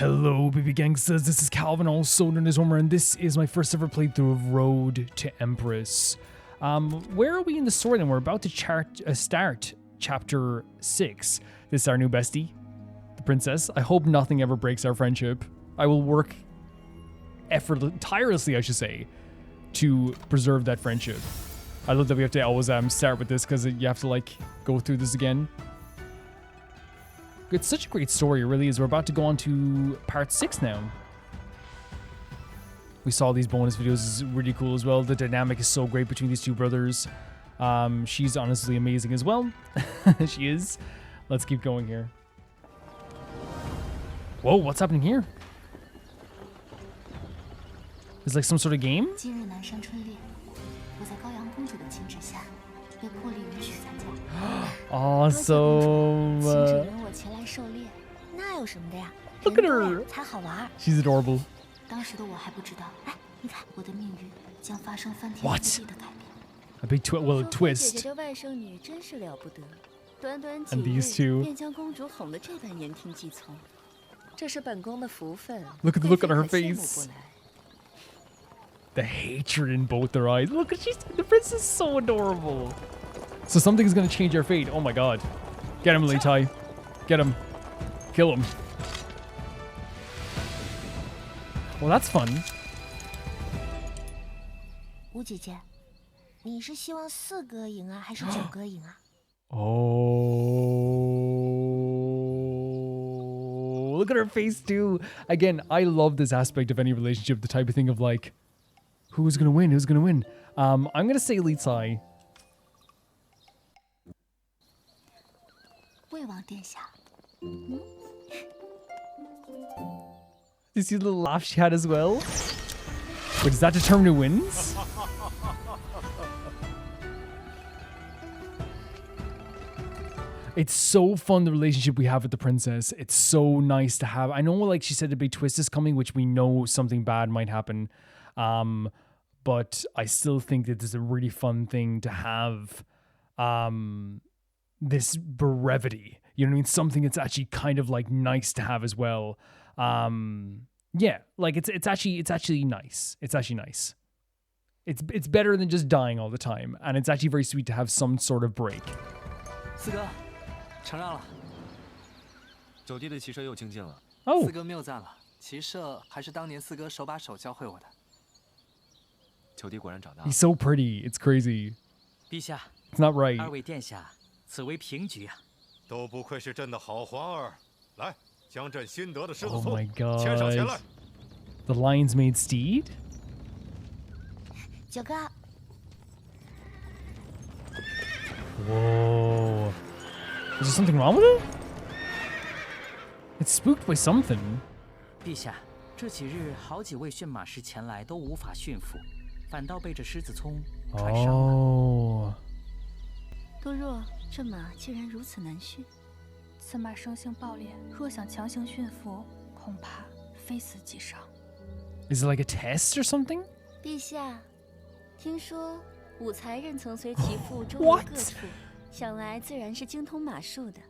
Hello, baby gangsters. This is Calvin, also known as Homer, and this is my first ever playthrough of Road to Empress. Where are we in the story then? We're about to start chapter 6. This is our new bestie, the princess. I hope nothing ever breaks our friendship. I will work tirelessly, I should say, to preserve that friendship. I love that we have to always start with this because you have to like go through this again. It's such a great story, it really is. We're about to go on to part 6 now. We saw these bonus videos, is really cool as well. The dynamic is so great between these two brothers. She's honestly amazing as well. She is. Let's keep going here. Whoa, what's happening here? It's like some sort of game? Awesome. Look at her. She's adorable. What? A big twist. And these two. Look at the look on her face. The hatred in both their eyes. Look at the princess is so adorable. So something's gonna change our fate. Oh my god. Get him, Li Tai. Get him. Kill him. Well, that's fun. Oh, look at her face too. Again, I love this aspect of any relationship, the type of thing of like, who's gonna win? Who's gonna win? I'm gonna say Li Tai. You see the little laugh she had as well? Wait, does that determine who wins? It's so fun, the relationship we have with the princess. It's so nice to have. I know, like she said, a big twist is coming, which we know something bad might happen. But I still think that this is a really fun thing to have. This brevity, you know what I mean? Something that's actually kind of like nice to have as well. Yeah, like it's actually nice. It's actually nice. It's better than just dying all the time, and it's actually very sweet to have some sort of break. 四哥，承让了。九弟的骑射又精进了。Oh. 四哥谬赞了，骑射还是当年四哥手把手教会我的。九弟果然长大了。He's so pretty. It's crazy. 陛下 It's not right. 二位殿下，此为平局啊。都不愧是朕的好皇儿，来，将朕新得的狮子 Oh 簇 my 牵上前来。 god. The lion's made steed? 九哥， Whoa. Is there something wrong with it? It's spooked by something. 陛下，这几日好几位驯马师前来都无法驯服，反倒被这狮子葱传伤了。Oh. 多若，这马竟然如此难驯，此马生性暴烈，若想强行驯服，恐怕非死即伤。 Is it like a test or something? 陛下，听说武才任曾随其父周游 What? 各处，想来自然是精通马术的。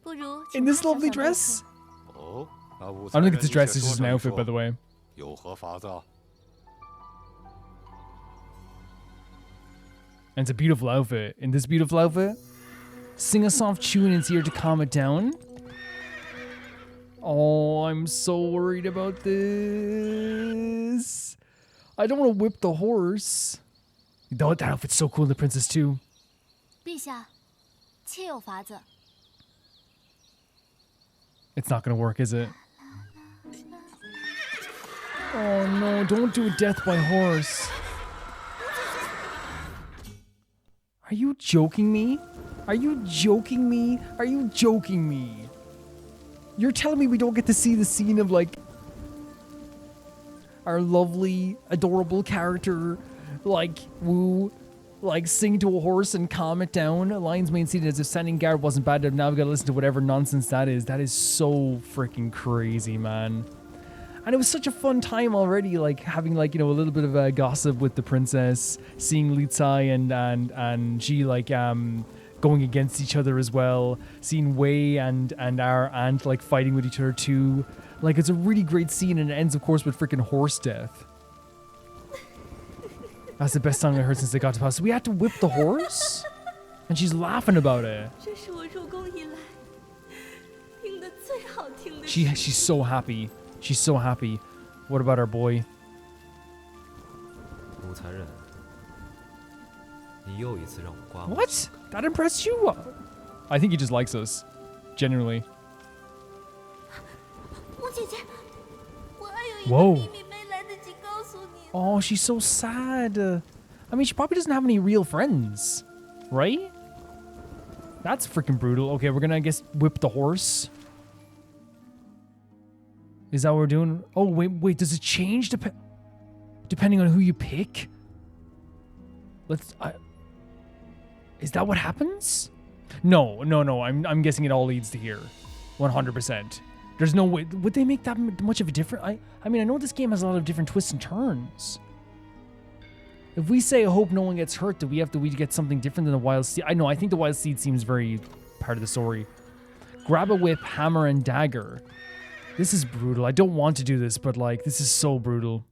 不如 In this lovely dress? 哦，那武 I 才 don't 人 think it's a 你 dress, 且 it's just 说 an 上一 outfit, 说 by the way. 有何法子？ And it's a beautiful outfit. In this beautiful outfit, sing a soft tune in his ear to calm it down. Oh, I'm so worried about this. I don't want to whip the horse. That outfit's so cool, the princess too. 陛下，切有法子。 It's not gonna work, is it? Oh no, don't do death by horse. Are you joking me? Are you joking me? Are you joking me? You're telling me we don't get to see the scene of like our lovely, adorable character like woo, like sing to a horse and calm it down. A lion's mane seated as if standing guard wasn't bad enough. Now we gotta listen to whatever nonsense that is. That is so freaking crazy, man. And it was such a fun time already, like having like, you know, a little bit of a gossip with the princess, seeing Li Tai and Ji like going against each other as well, seeing Wei and our aunt like fighting with each other too. Like, it's a really great scene, and it ends, of course, with freaking horse death. That's the best song I heard since they got to Palace. So we had to whip the horse? And she's laughing about it. She's so happy. She's so happy. What about our boy? What? That impressed you? I think he just likes us. Genuinely. Whoa. Oh, she's so sad. I mean, she probably doesn't have any real friends. Right? That's freaking brutal. Okay, we're gonna, I guess, whip the horse. Is that what we're doing? Oh, wait. Does it change depending on who you pick? Is that what happens? No. I'm guessing it all leads to here. 100%. There's no way. Would they make that much of a difference? I mean, I know this game has a lot of different twists and turns. If we say, I hope no one gets hurt, do we get something different than the wild seed? I know, I think the wild seed seems very part of the story. Grab a whip, hammer, and dagger. This is brutal. I don't want to do this, but like, this is so brutal.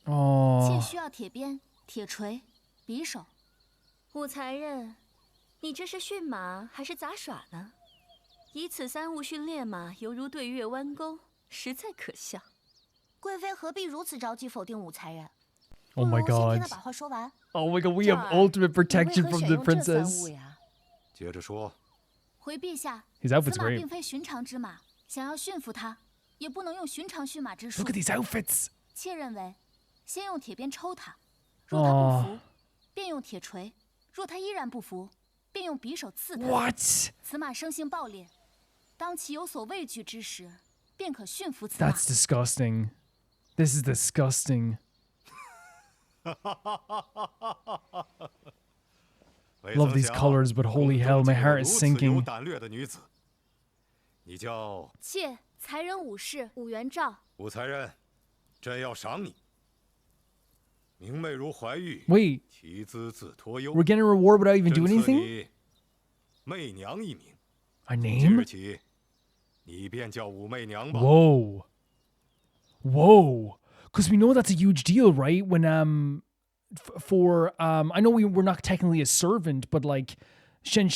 Oh. 你这是驯马还是杂耍呢？以此三物训练马，犹如对月弯钩，实在可笑。贵妃何必如此着急否定武才人？Oh my god! Oh my god! We have ultimate protection from the princess. 接着说。回陛下， His outfit's 此马 great. 并非寻常之马，想要驯服它，也不能用寻常驯马之术。 Look at these outfits. 妾认为，先用铁鞭抽它，若它不服，便用铁锤；若它依然不服。 便用匕首刺他。What？ 此马生性暴烈，当其有所畏惧之时，便可驯服此马。That's disgusting. This is disgusting. Love these colors, but holy hell, my heart is sinking. 你叫？妾才人武士武元照。武才人，朕要赏你。 明媚如怀玉 Wait, 其姿自托幽 we're getting a reward without even doing anything? 媚娘一名 A 即 name? 日起你便叫武媚娘吧 Whoa. Whoa. Because we know that's a huge deal, right? When, I know we're not technically a servant, but like, Shen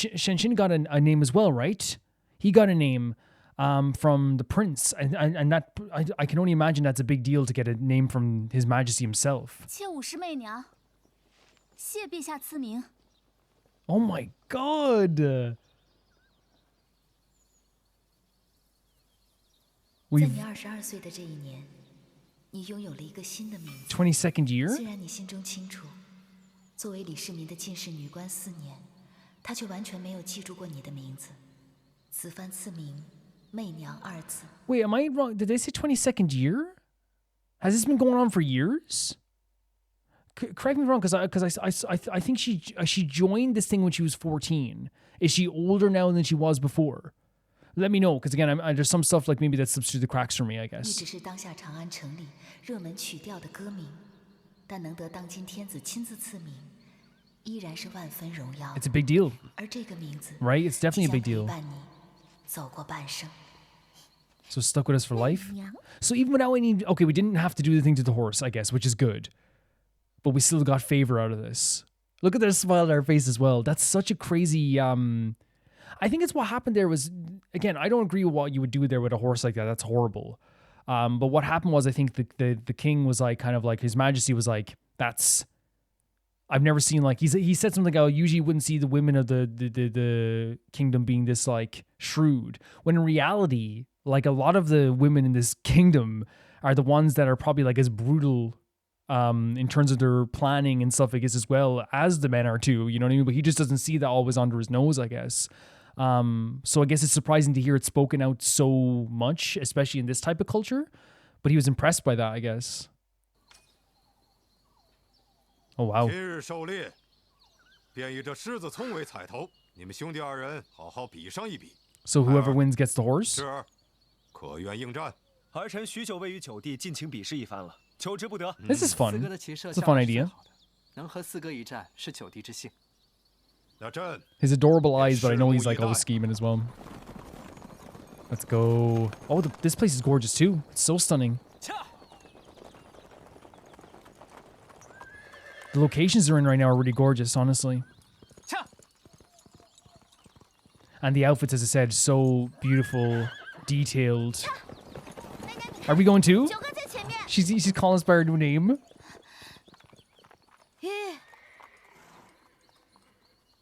got a name as well, right? He got a name. From the prince, and that I can only imagine that's a big deal to get a name from His Majesty himself. 妾武士媚娘，谢陛下赐名。 Oh my god! 在你22岁的这一年，你拥有了一个新的名字。 22nd year? 虽然你心中清楚，作为李世民的近侍女官4年，他却完全没有记住过你的名字。此番赐名。 媚娘2字。 Wait, am I wrong? Did they say 22nd year? Has this been going on for years? Correct me wrong, because I think she joined this thing when she was 14. Is she older now than she was before? Let me know, because again, there's some stuff like maybe that slips through the cracks for me, I 你 guess. 只是当下长安城里热门曲调的歌名，但能得当今天子亲自赐名，依然是万分荣耀。 It's a big deal. 而这个名字 Right? It's definitely a big deal. 即将陪伴你走过半生。 So stuck with us for life? So even without any... Okay, we didn't have to do the thing to the horse, I guess, which is good. But we still got favor out of this. Look at their smile on our face as well. That's such a crazy... I think it's what happened there was... Again, I don't agree with what you would do there with a horse like that. That's horrible. But what happened was, I think the king was like, kind of like, His Majesty was like, that's... I've never seen like... He said something like, I usually wouldn't see the women of the kingdom being this like shrewd. When in reality... Like a lot of the women in this kingdom are the ones that are probably like as brutal in terms of their planning and stuff, I guess, as well as the men are too, you know what I mean? But he just doesn't see that always under his nose, I guess. So I guess it's surprising to hear it spoken out so much, especially in this type of culture. But he was impressed by that, I guess. Oh, wow. 今日狩猎，便以这狮子葱为彩头，你们兄弟2人好好比上一比。 So whoever wins gets the horse? 是，可愿应战？儿臣许久未与九弟尽情比试一番了，求之不得。 This is fun. 四哥的骑射 It's a 效 fun 率是最 idea. 好的，能和四哥一战是九弟之幸。那朕 His adorable eyes, but I know he's like always scheming as well. Let's go. Oh, this place is gorgeous too. It's so stunning. The locations they're in right now are really gorgeous, honestly. And the outfits, as I said, so beautiful, detailed. Are we going too? She's calling us by her new name.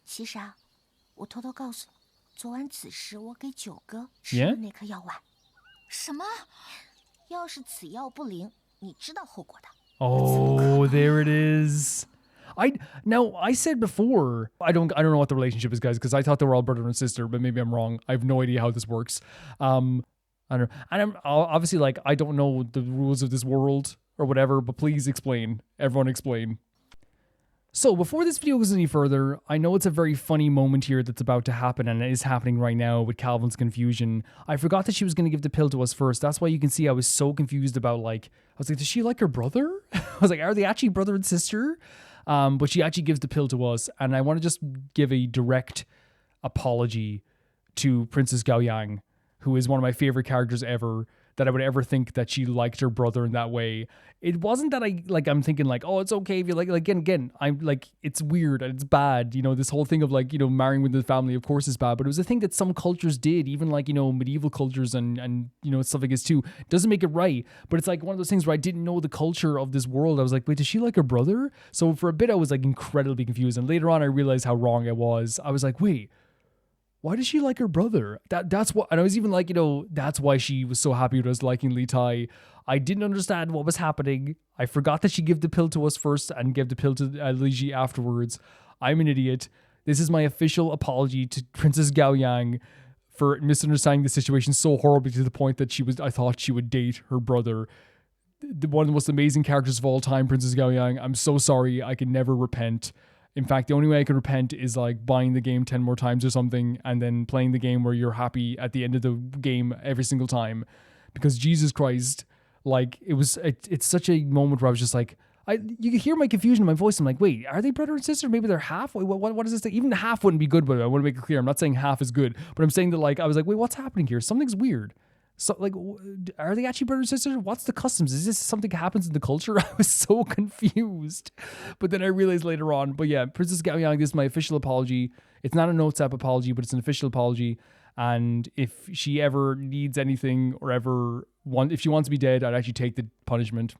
其实啊，我偷偷告诉你，昨晚子时我给九哥吃了那颗药丸。什么？要是此药不灵，你知道后果的。 Oh, there it is. I said before, I don't know what the relationship is, guys, because I thought they were all brother and sister, but maybe I'm wrong. I have no idea how this works. I don't know. And I'm obviously like, I don't know the rules of this world or whatever, but please explain. Everyone explain. So before this video goes any further, I know it's a very funny moment here that's about to happen, and it is happening right now with Calvin's confusion. I forgot that she was going to give the pill to us first. That's why you can see I was so confused about, like, I was like, does she like her brother? I was like, are they actually brother and sister? But she actually gives the pill to us, and I want to just give a direct apology to Princess Gao Yang, who is one of my favorite characters ever, that I would ever think that she liked her brother in that way. It wasn't that I'm thinking like, oh, it's okay if you like again, I'm like, it's weird and it's bad. You know, this whole thing of like, you know, marrying within the family, of course, is bad, but it was a thing that some cultures did, even like, you know, medieval cultures and you know, stuff like this too. Doesn't make it right, but it's like one of those things where I didn't know the culture of this world. I was like, wait, does she like her brother? So for a bit, I was like incredibly confused. And later on, I realized how wrong I was. I was like, wait, why does she like her brother? That's what, and I was even like, you know, that's why she was so happy with us liking Li Tai. I didn't understand what was happening. I forgot that she gave the pill to us first and gave the pill to Li Ji afterwards. I'm an idiot. This is my official apology to Princess Gao Yang for misunderstanding the situation so horribly to the point that I thought she would date her brother. One of the most amazing characters of all time, Princess Gao Yang. I'm so sorry. I can never repent. In fact, the only way I can repent is like buying the game 10 more times or something and then playing the game where you're happy at the end of the game every single time. Because Jesus Christ, like it's such a moment where I was just like, you can hear my confusion in my voice. I'm like, wait, are they brother and sister? Maybe they're half? Wait, what is this thing? Even half wouldn't be good, but I want to make it clear. I'm not saying half is good, but I'm saying that like, I was like, wait, what's happening here? Something's weird. So like, are they actually brother and sister? What's the customs? Is this something that happens in the culture? I was so confused, but then I realized later on. But yeah, Princess Gao Yang, this is my official apology. It's not a notes app apology, but it's an official apology. And if she ever needs anything or if she wants to be dead, I'd actually take the punishment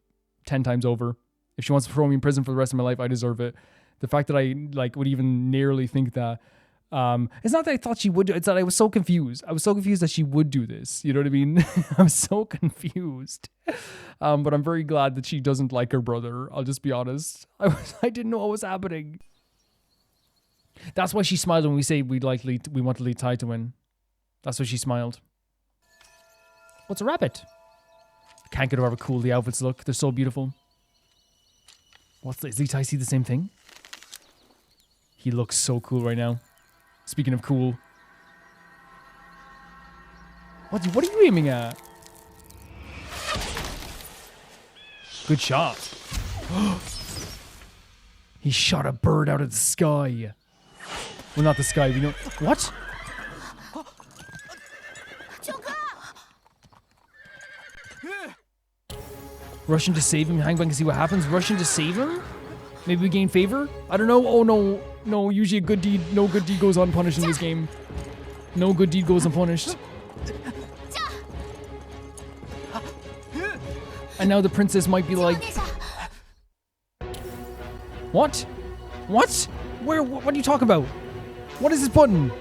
10 times over. If she wants to throw me in prison for the rest of my life, I deserve it. The fact that I like would even nearly think that. It's not that I thought she would do it, it's that I was so confused. I was so confused that she would do this. You know what I mean? I'm so confused. But I'm very glad that she doesn't like her brother. I'll just be honest. I didn't know what was happening. That's why she smiled when we say we want Li Tai to win. That's why she smiled. What's a rabbit? Can't get over how cool the outfits look. They're so beautiful. Does Li Tai see the same thing? He looks so cool right now. Speaking of cool. What are you aiming at? Good shot. He shot a bird out of the sky. Well, not the sky, we know. What? Rush in to save him. Hang back and see what happens. Rush in to save him? Maybe we gain favor? I don't know. Oh no. No, usually no good deed goes unpunished in this game. No good deed goes unpunished. And now the princess might be like... What? What? What are you talking about? What is this button?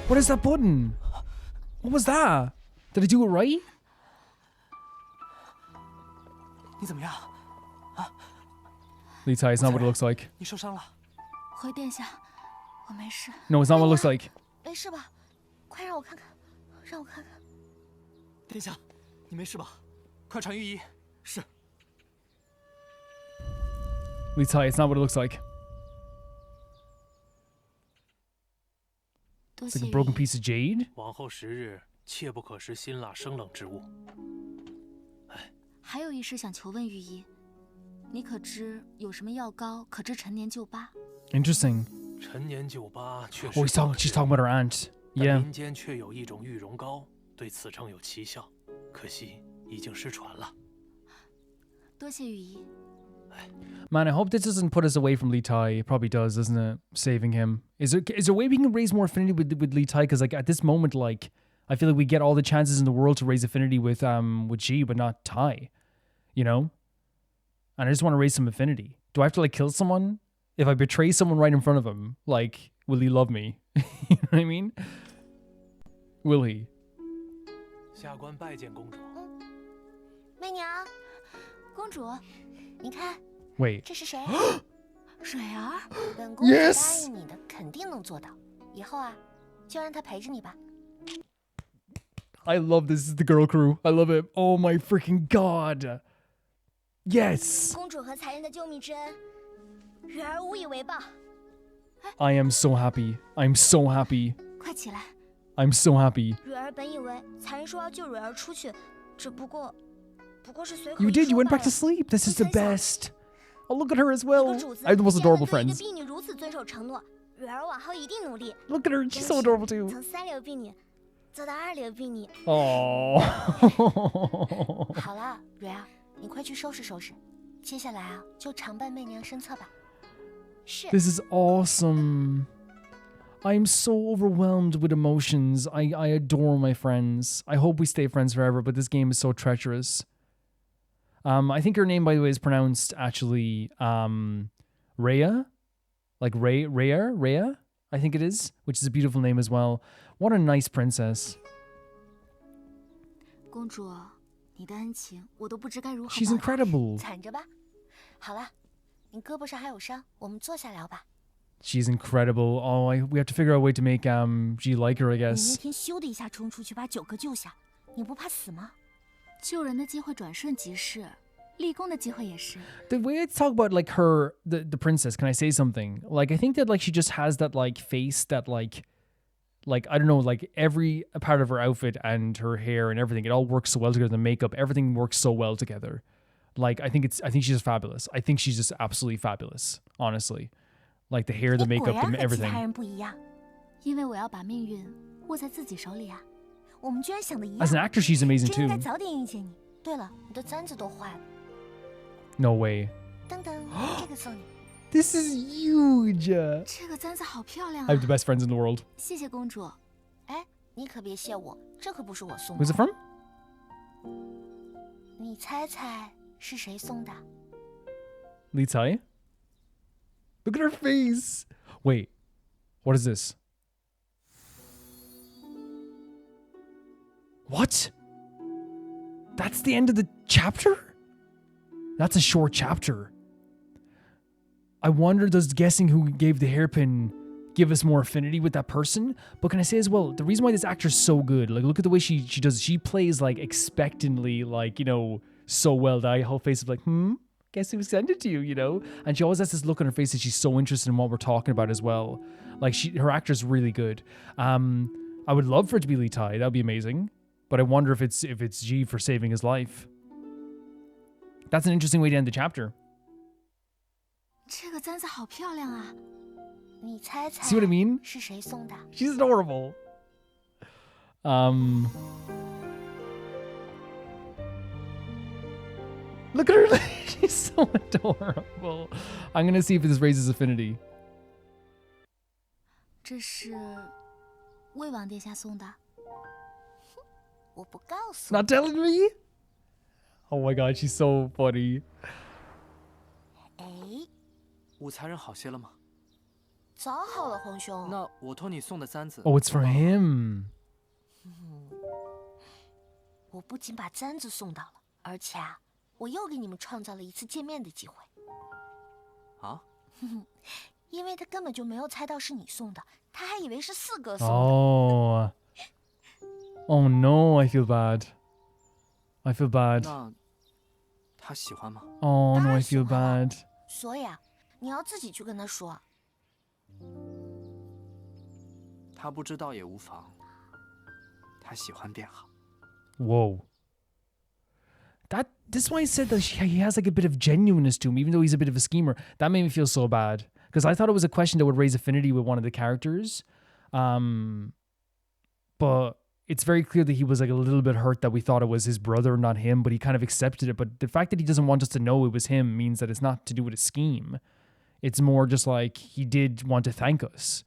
What is that button? What was that? Did I do it right? 你怎么样？ Li Tai, it's not what it looks like. 你受伤了？回殿下，我没事。 No, it's not what it looks like. 没事吧？快让我看看，让我看看。殿下，你没事吧？快传御医。是。 Li Tai, it's not what it looks like. It's like a broken piece of jade. 往后10日，切不可食辛辣生冷之物。还有一事想求问御医，你可知有什么药膏可治陈年旧疤？ Interesting. 陈年旧疤确 Oh, 实 she's talking about her aunt. 但 Yeah. 民间却有一种玉容膏，对此称有奇效，可惜已经失传了。多谢御医。 Man, I hope this doesn't put us away from Li Tai. It probably does, doesn't it? Saving him. Is there a way we can raise more affinity with Li Tai? Because like at this moment, like I feel like we get all the chances in the world to raise affinity with Ji, but not Tai. You know? And I just want to raise some affinity. Do I have to like kill someone? If I betray someone right in front of him, like, will he love me? You know what I mean? Will he? 下官拜见公主。媚娘，公主，你看， Wait. 这是谁？水儿，本公主答 Yes 应你的，肯定能做到。以后啊，就让她陪着你吧。 I love this is the girl crew. I love it. Oh my freaking god. Yes. 公主和才人的救命之恩，蕊儿无以为报。 I am so happy. I'm so happy. 快起来！ I'm so happy. 蕊儿本以为才人说要救蕊儿出去，只不过是随口 You 一 did. You 说 went 罢 back 了 to sleep. This is the 没曾想 best. Oh, look at her as 一 well. 个主子 I have the most 竟然 adorable 能对一个 friends. 婢女如此遵守承诺，蕊儿往后一定努力。 Look at her. She's so 争取 adorable too. 从3流婢女做到2流婢女。 Oh. 好了，蕊儿，你快去收拾收拾，接下来啊，就常伴媚娘身侧吧。是。 This is awesome. I'm so overwhelmed with emotions. I adore my friends. I hope we stay friends forever, but this game is so treacherous. I think her name, by the way, is pronounced actually Rhea. Like Rhea, I think it is, which is a beautiful name as well. What a nice princess. 公主，你的恩情我都不知该如何 She's 报答。 incredible. 惨着吧。好了，你胳膊上还有伤，我们坐下聊吧。 She's incredible. Oh, we have to figure out a way to make G like her, I 你那 guess. 天咻的一下冲出去把9个救下，你不怕死吗？救人的机会转瞬即逝，立功的机会也是。 The way I talk about like her, the princess, can I say something? Like I think that like she just has that like face that like I don't know, like every part of her outfit and her hair and everything, it all works so well together. The makeup, everything works so well together. Like I think she's just fabulous. I think she's just absolutely fabulous, honestly. Like the hair, the 你果 makeup, 然 the 和其他 everything. 人不一样，因为我要把命运握在自己手里啊。我们居然想的一样。 As an actor, she's amazing 真应该 too. 早点遇见你。对了，你的簪子都坏了。 No way. 等等，这个送你。 This is huge. 这个簪子好漂亮 I 啊 have！the best friends in the world. 谢谢公主。哎，你可别谢我，这可不是我送 Who's 的。 it from? 你猜猜是谁送的？ Li Tai? Look at her face. Wait, what is this? What? That's the end of the chapter? That's a short chapter. I wonder, does guessing who gave the hairpin give us more affinity with that person? But can I say as well, the reason why this actor's so good, like look at the way she does, she plays like expectantly, like, you know, so well that whole face of like, guess who sent it to you, you know? And she always has this look on her face that she's so interested in what we're talking about as well. Like her actor's really good. I would love for it to be Li Tai, that'd be amazing. But I wonder if it's G for saving his life. That's an interesting way to end the chapter. 这个簪子好漂亮啊！你猜猜 See what I mean? 是谁送的？ She's adorable. Look at her. She's so adorable. I'm gonna see if this raises affinity. 这是魏王殿下送的。我不告诉你。 Not telling me? Oh my god, she's so funny. 哎，武才人好些了吗？早好了，皇兄。那我托你送的簪子。 Oh, it's for him. 我不仅把簪子送到了，而且啊，我又给你们创造了一次见面的机会。啊？因为他根本就没有猜到是你送的，他还以为是4哥送的。 Oh. Oh no, I feel bad. I feel bad. 那他喜欢吗？ Oh 当 no, 然 I 喜 feel 欢了 bad. 所以啊，你要自己去跟他说。他不知道也无妨。他喜欢便好。Whoa. this is why I said that he has like a bit of genuineness to him, even though he's a bit of a schemer. That made me feel so bad because I thought it was a question that would raise affinity with one of the characters. But it's very clear that he was like a little bit hurt that we thought it was his brother, not him, but he kind of accepted it. But the fact that he doesn't want us to know it was him means that it's not to do with a scheme. It's more just like he did want to thank us.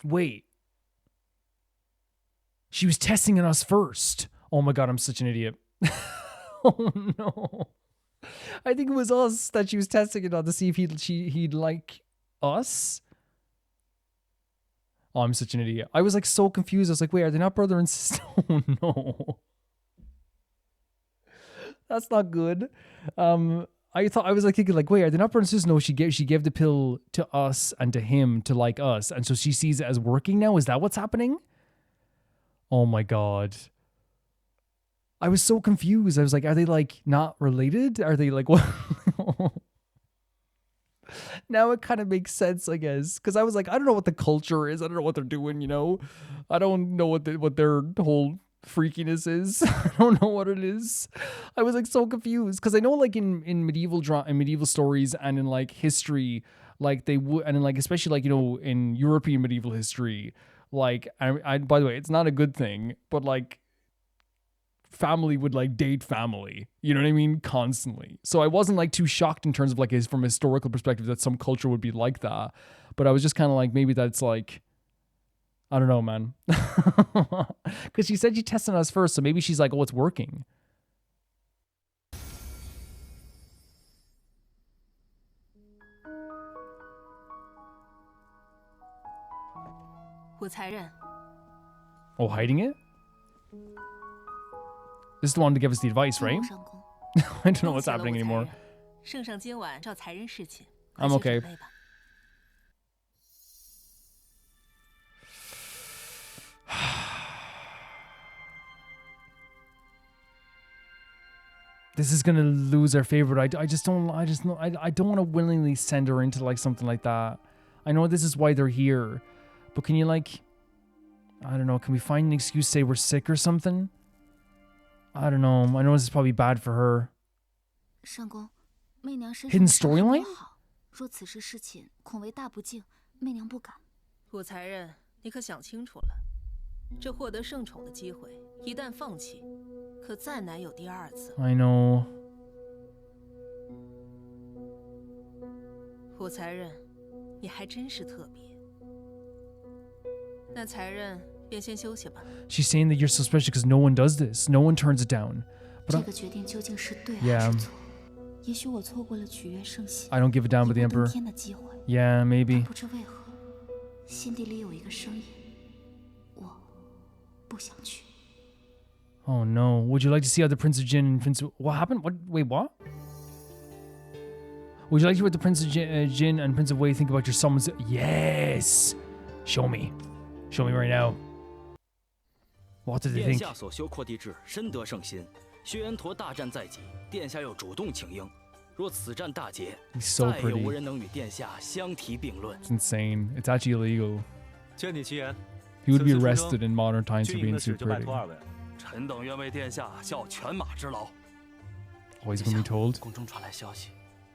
Wait. She was testing on us first. Oh my God, I'm such an idiot. Oh no. I think it was us that she was testing it on to see if he'd like us. Oh, I'm such an idiot. I was like so confused. I was like, wait, are they not brother and sister? Oh no. That's not good. I was like thinking like, wait, are they not brother and sister? No, she gave the pill to us and to him to like us. And so she sees it as working now. Is that what's happening? Oh my God. I was so confused. I was like, are they like not related? Are they like what? Now it kind of makes sense, I guess. Because I was like, I don't know what the culture is. I don't know what they're doing, you know? I don't know what their whole freakiness is. I don't know what it is. I was like so confused. Because I know like in medieval stories and in like history, like they would, and in like, especially like, you know, in European medieval history, like, I by the way, it's not a good thing, but like, family would like date family, you know what I mean, constantly. So I wasn't like too shocked in terms of like from a historical perspective that some culture would be like that, but I was just kind of like, maybe that's like, I don't know, man. Because she said she tested us first, so maybe she's like, oh, it's working. Oh, hiding it? This is the one to give us the advice, right? I don't know what's happening anymore. I'm okay. This is gonna lose our favorite. I don't want to willingly send her into like something like that. I know this is why they're here, but can you like, I don't know, can we find an excuse, say we're sick or something? I don't know. I know this is probably bad for her. Hidden storyline? 若此事事情恐为大不敬，媚娘不敢。武才人，你可想清楚了？这获得圣宠的机会，一旦放弃，可再难有第二次。I know. 武才人，你还真是特别。那才人。 She's saying that you're so special because no one does this. No one turns it down. But yeah. I don't give a damn about the Emperor. Yeah, maybe. Oh no. Would you like to see how the Prince of Jin and Prince of... What happened? What? Wait, what? Would you like to hear what the Prince of Jin and Prince of Wei think about your summons? Yes! Show me. Show me right now. What did they think? 殿下所修扩地志深得圣心，薛延陀大战在即，殿下又主动请缨。若此战大捷， so 再有无人能与殿下相提并论。 It's insane. It's actually illegal. 见你其言。 He would be arrested in modern times for being super pretty. 臣等愿为殿下效犬马之劳。 Always gonna be told. 宫中传来消息，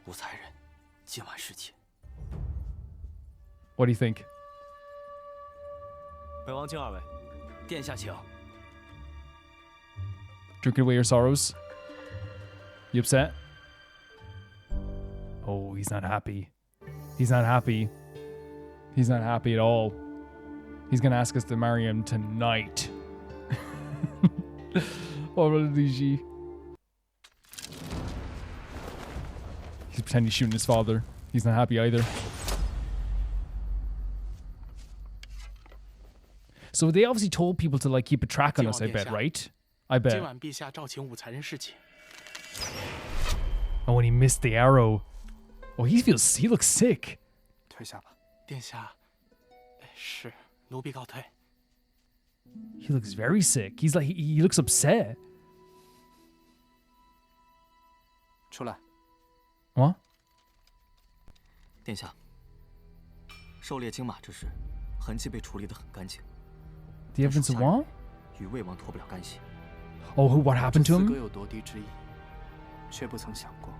武才人今晚侍寝。 What do you think? 本王敬二位。殿下请。 Drinking away your sorrows. You upset? Oh, he's not happy. He's not happy. He's not happy at all. He's gonna ask us to marry him tonight. Oh, he's pretending he's shooting his father. He's not happy either. So they obviously told people to like keep a track on us, I bet, right? I bet. Oh, when he missed the arrow. Oh, he looks sick. 退下吧，殿下。是，奴婢告退。 He looks very sick. He's like he looks upset. 出来。What? 殿下，狩猎金马之事，痕迹被处理得很干净。 The evidence of what? 与魏王脱不了干系。Oh, what happened to 这四哥 him? 有多低之意，却不曾想过，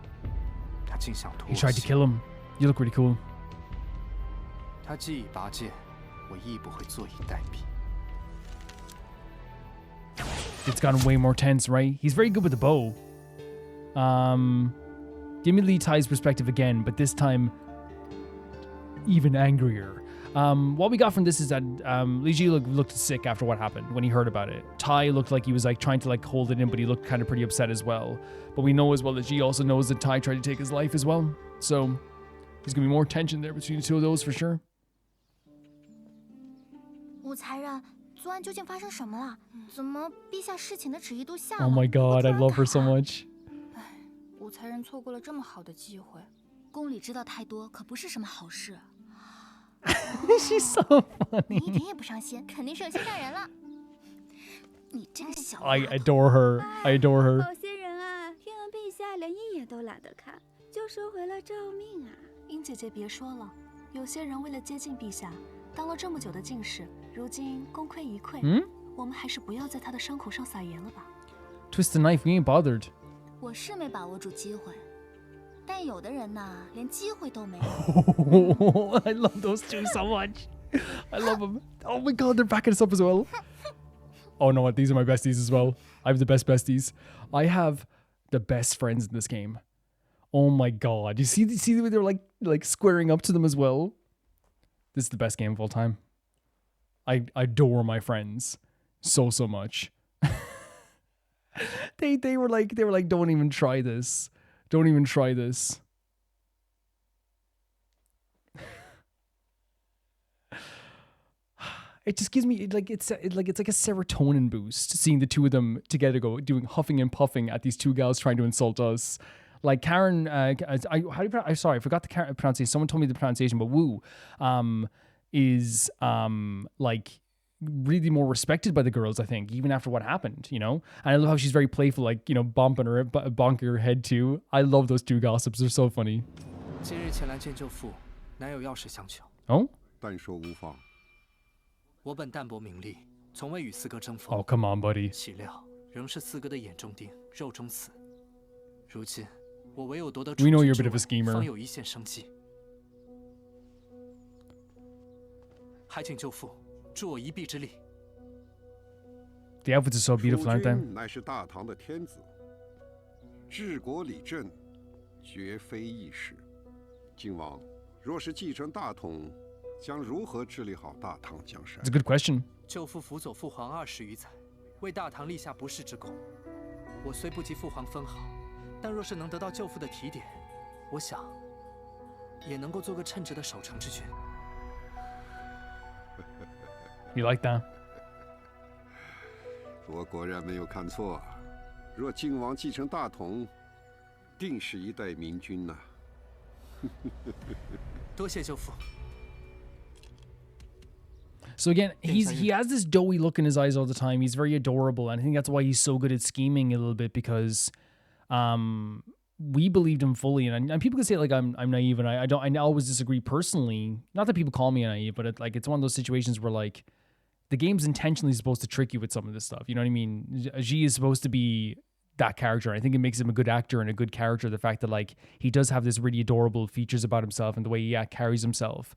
他竟想图 He 我 tried to 性 kill him. You look really cool. 他既已拔剑，我亦不会坐以待毙。 It's gotten way more tense, right? He's very good with the bow. Immediately ties perspective again, but this time even angrier. What we got from this is that Li Ji looked sick after what happened when he heard about it. Tai looked like he was like trying to like hold it in, but he looked kind of pretty upset as well. But we know as well that Ji also knows that Tai tried to take his life as well. So there's gonna be more tension there between the two of those for sure. 武才人，昨晚究竟发生什么了？怎么陛下侍寝的旨意都下了？ Oh my god, I love her so much. 武才人错过了这么好的机会，宫里知道太多可不是什么好事。She's so 你一 funny. 点也不伤心，肯定是有心上人了。你这个小 I adore her. I adore her. 某些人啊，听闻陛下连一眼都懒得看，就收回了诏命啊。英姐姐别说了，有些人为了接近陛下，当了这么久的进士，如今功亏一篑。我们还是不要在他的伤口上撒盐了吧。Twist the knife, we ain't bothered. 我是没把握住机会，但有的人呐，连机会都没有。 I love those two so much. I love them. Oh my god, they're backing us up as well. Oh no, these are my besties as well. I have the best besties. I have the best friends in this game. Oh my god. You see the way they're like squaring up to them as well? This is the best game of all time. I adore my friends so much. they were like, don't even try this. Don't even try this. It just gives me it's like a serotonin boost seeing the two of them together doing huffing and puffing at these two gals trying to insult us. Like Karen, how do you pronounce? Sorry, I forgot the pronunciation. Someone told me the pronunciation, but Wu, is like really more respected by the girls. I think even after what happened, you know. And I love how she's very playful, like bonking her head too. I love those two gossips. They're so funny. 今日前来见舅父，乃有要事相求。Oh. 但说无妨。我本淡泊名利，从未与四哥争锋。 Oh, come on, buddy. 岂料仍是四哥的眼中钉，肉中刺。如今我唯有夺得 We know you're a bit of a schemer. 方有一线生机。还请舅父助我一臂之力。The outfits are so beautiful, aren't they? 乃是大唐的天子，治国理政，绝非易事。靖王若是继承大统，将如何治理好大唐江山？ It's a good question. 舅父辅佐父皇20余载，为大唐立下不世之功。我虽不及父皇分毫，但若是能得到舅父的提点，我想也能够做个称职的守城之君。You like that? 我果然没有看错，若靖王继承大统，定是一代明君呐。多谢舅父。 So again, he has this doughy look in his eyes all the time. He's very adorable, and I think that's why he's so good at scheming a little bit because, we believed him fully. And people can say like I'm naive, and I always disagree personally. Not that people call me naive, but it's one of those situations where like the game's intentionally supposed to trick you with some of this stuff. You know what I mean? Ji is supposed to be that character. I think it makes him a good actor and a good character. The fact that like he does have this really adorable features about himself and the way he carries himself.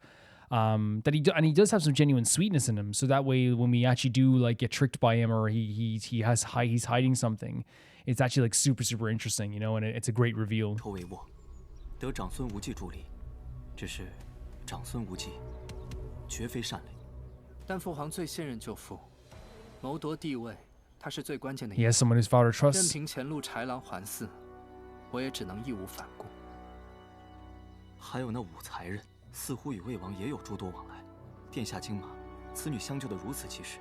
That he does have some genuine sweetness in him. So that way, when we actually do like get tricked by him or he's hiding something, it's actually like super interesting, you know, and it's a great reveal. 托为我，得长孙无忌助力，只是长孙无忌绝非善类。但父皇最信任舅父，谋夺帝位，他是最关键的。 He has someone his father 任 trusts. 凭前路豺狼环伺，我也只能义无反顾。还有那武才人。 似乎与魏王也有诸多往来，殿下金马，此女相救得如此及时，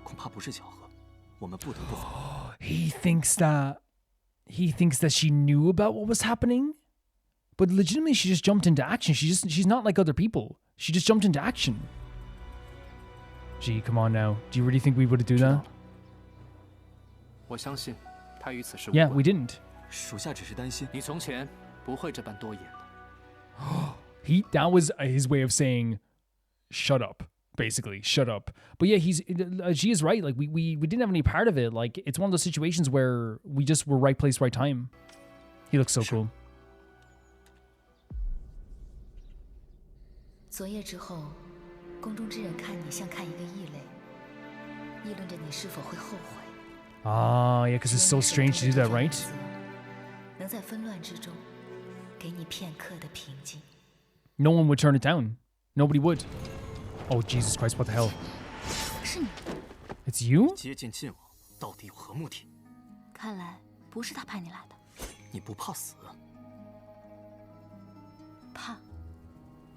恐怕不是巧合，我们不得不防。He thinks that she knew about what was happening, but legitimately she just jumped into action. She's not like other people. She just jumped into action. Gee, come on now. Do you really think we would do that? 我相信他与此事无 Yeah, 关。 we didn't. 属下只是担心，你从前不会这般多言的。 That was his way of saying, "Shut up." basically. Shut up. But yeah, she is right. Like we didn't have any part of it. Like it's one of those situations where we just were right place, right time. He looks so cool. 昨夜之后，宫中之人看你像看一个异类，议论着你是否会后悔。Ah, yeah, because it's so strange to do that, right? 能在纷乱之中，给你片刻的平静。No one would turn it down. Nobody would. Oh, Jesus Christ, what the hell? 是你。It's you? 接近晋王到底有何目的？看来不是他派你来的。你不怕死？怕。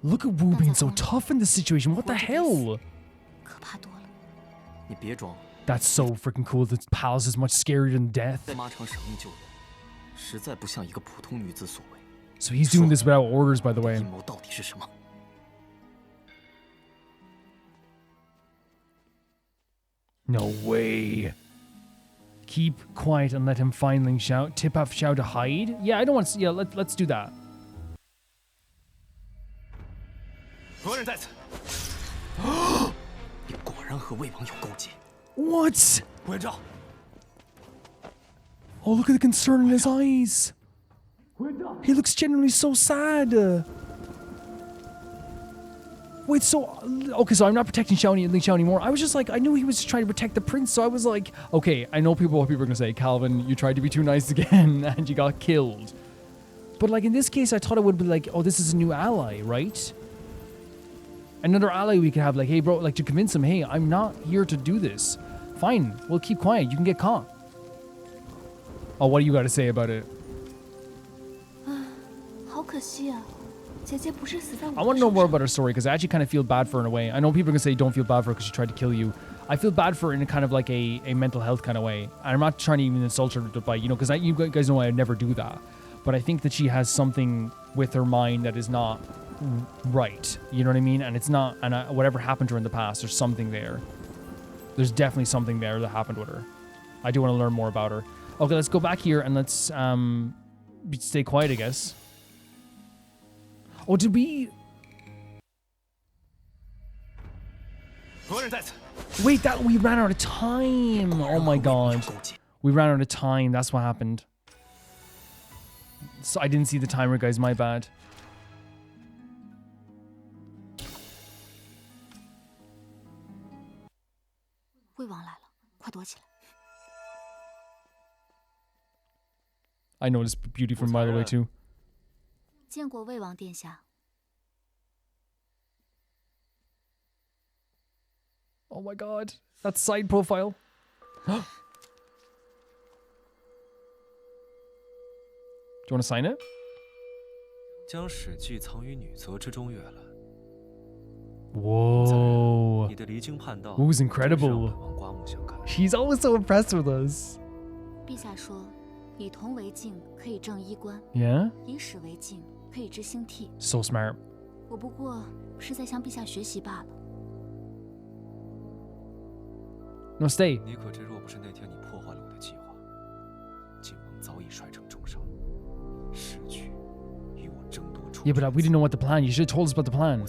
Look at Wu being so tough in this situation. What the hell? 可怕多了。你别装。 That's so freaking cool. The palace is much scarier than death. 在马场省命救人，实在不像一个普通女子所为。 So he's doing this without orders, by the way. 阴谋到底是什么？ No way. Keep quiet and let him finally shout. Tip off shout to hide? Yeah, I don't want to. Yeah, let's do that. 何人在此？你果然和魏王有勾结。 What? 关照。 Oh, look at the concern in his eyes. He looks genuinely so sad. Wait, so okay, so I'm not protecting Ling Xiao anymore. I was just like, I knew he was trying to protect the prince, so I was like, okay, I know what people are gonna say. Calvin, you tried to be too nice again, and you got killed. But like in this case, I thought it would be like, oh, this is a new ally, right? Another ally we could have, like, hey, bro, like to convince him, hey, I'm not here to do this. Fine, we'll keep quiet. You can get caught. Oh, what do you got to say about it? 好可惜啊，姐姐不是死在我的手上。 I want to know more about her story because I actually kind of feel bad for her in a way. I know people are gonna say don't feel bad for her because she tried to kill you. I feel bad for her in a kind of like a mental health kind of way. And I'm not trying to even insult her by, you know, because you guys know I would never do that. But I think that she has something with her mind that is not right. You know what I mean? And it's not, and whatever happened to her in the past, there's something there. There's definitely something there that happened with her. I do want to learn more about her. Okay, let's go back here and let's stay quiet, I guess. Oh, did we... Wait, that we ran out of time. Oh my god. We ran out of time. That's what happened. So I didn't see the timer, guys. My bad. I noticed beauty from a mile away too. 见过魏王殿下。 Oh my god. That side profile. Do you want to sign it? 将史记藏于女则之中阅了。 Whoa. 你的离经叛道 Who's incredible. 王刮目相看。 She's always so impressed with us. 陛下说，以铜为镜，可以正衣冠； Yeah? 以史为镜，可以知兴替。 So smart. 我不过是在向陛下学习罢了。 No, stay. 你可知，若不是那天你破坏了我的计划，晋王早已率城重伤，失去与我争夺出。 Yeah, but we didn't know what the plan. You should have told us about the plan.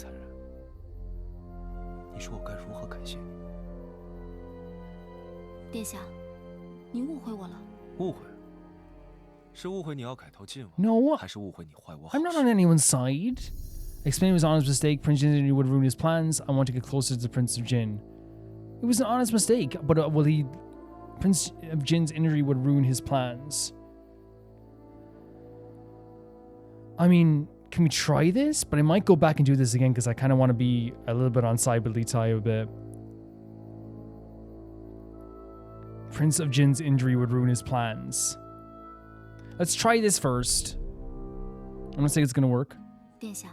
你说我该如何感谢你？殿下，你误会我了。误会？是误会你要改投晋王 No. 还是误会你坏我好 I'm not 事 on anyone's side. Explain it was an honest mistake. Prince Jin would ruin his plans. I want to get closer to the Prince of Jin. It was an honest mistake, but Prince of Jin's injury would ruin his plans. I mean, can we try this? But I might go back and do this again because I kind of want to be a little bit on side with Li Tai a bit. Prince of Jin's injury would ruin his plans. Let's try this first. I'm gonna say it's gonna work. 殿下，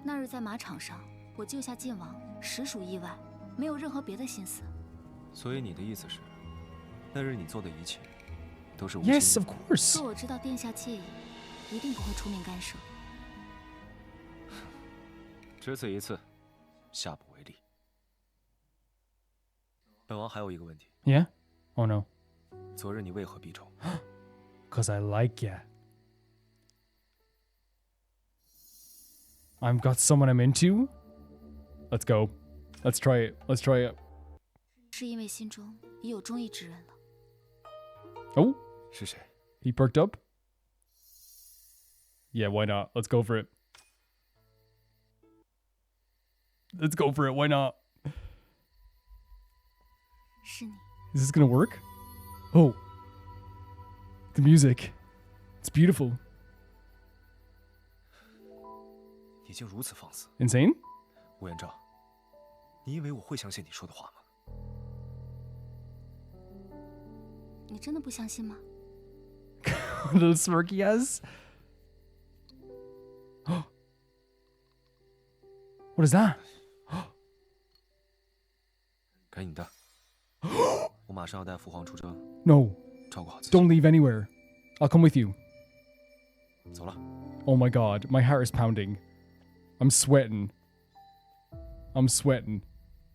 那日在马场上，我救下晋王，实属意外。 没有任何别的心思。所以你的意思是，那日你做的一切都是无 Yes, of course. 若我知道殿下介意，一定不会出面干涉。只此一次，下不为例。本王还有一个问题。Yeah? Oh no. 昨日你为何避重？ 'Cause I like ya. I've got someone I'm into. Let's go. Let's try it. Let's try it. 是因为心中已有中意之人了。 Oh, 是谁？ he perked up. Yeah, why not? Let's go for it. Let's go for it. Why not? 是你。 Is this gonna work? Oh, the music. It's beautiful. 你竟如此放肆！ Insane? 乌元璋，你以为我会相信你说的话吗？ 你真的不相信吗？ Little smirk he has. What is that? 该你的。我马上要带父皇出征。 No. 照顾好自己。 Don't leave anywhere. I'll come with you. 走了。 Oh my god, my heart is pounding. I'm sweating. I'm sweating.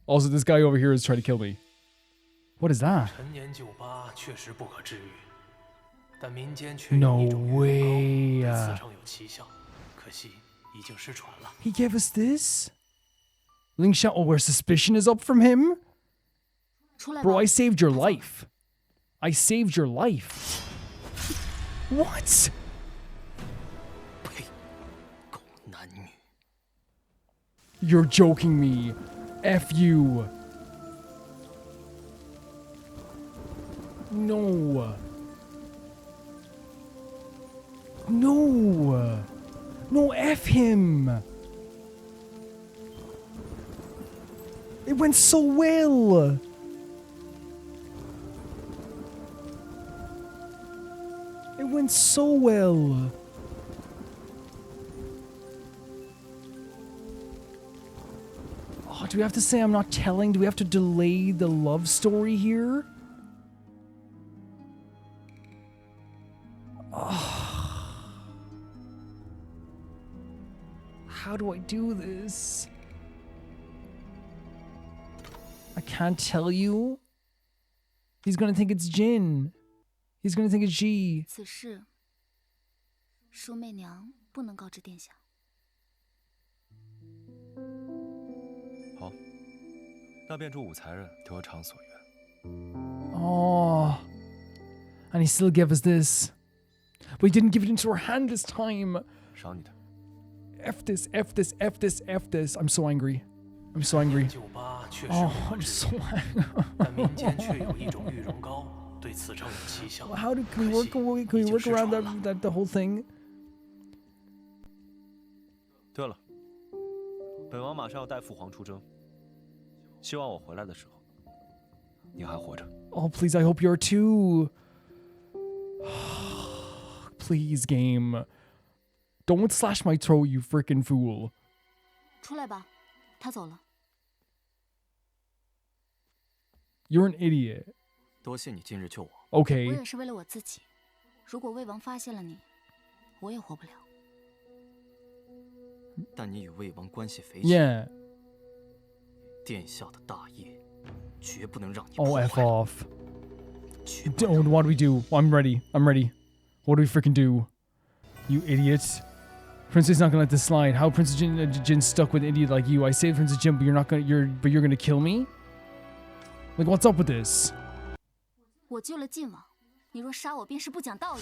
Also, this guy over here is trying to kill me. What is that? 陈年酒吧确实不可治愈，但民间却 No 有一种 way 对啊。此称有奇效，可惜已经失传了。 He gave us this? Ling Xiao, oh, where suspicion is up from him? Bro, I saved your life. I saved your life. What? 狗男女。 You're joking me. F you. No. No. No, F him. It went so well. It went so well. Oh, do we have to say I'm not telling? Do we have to delay the love story here? Oh. How do I do this? I can't tell you. He's gonna think it's Jin. He's gonna think it's G. 此事，淑媚娘不能告知殿下。 好，那便祝武才人得偿所愿。 Oh. And he still gave us this. But he didn't give it into our hand this time. 赏你的。 F this, F this, F this, F this. I'm so angry. I'm so angry. 酒吧确实 Oh, 不可 I'm 治 so 愈， angry. 但民间却有一种玉容膏对此称有奇效。 How can we work around that the whole thing? 对了，本王马上要带父皇出征，希望我回来的时候，你还活着。 Oh, please, I hope you're too. Please, game. Don't slash my throat, you freaking fool. 出来吧，他走了。 You're an idiot. 多谢你今日救我。 Okay. 我也是为了我自己。如果魏王发现了你，我也活不了。但你与魏王关系匪浅。 Yeah. 殿下的大业，绝不能让你 Oh, 破 F 坏。 off. Don't, what do we do? I'm ready. I'm ready. What do we freaking do? You idiot. Princess not gonna let this slide. How Princess Jin stuck with an idiot like you? I saved Princess Jin, but you're gonna kill me? Like, what's up with this? 我救了晋王，你若杀我，便是不讲道理。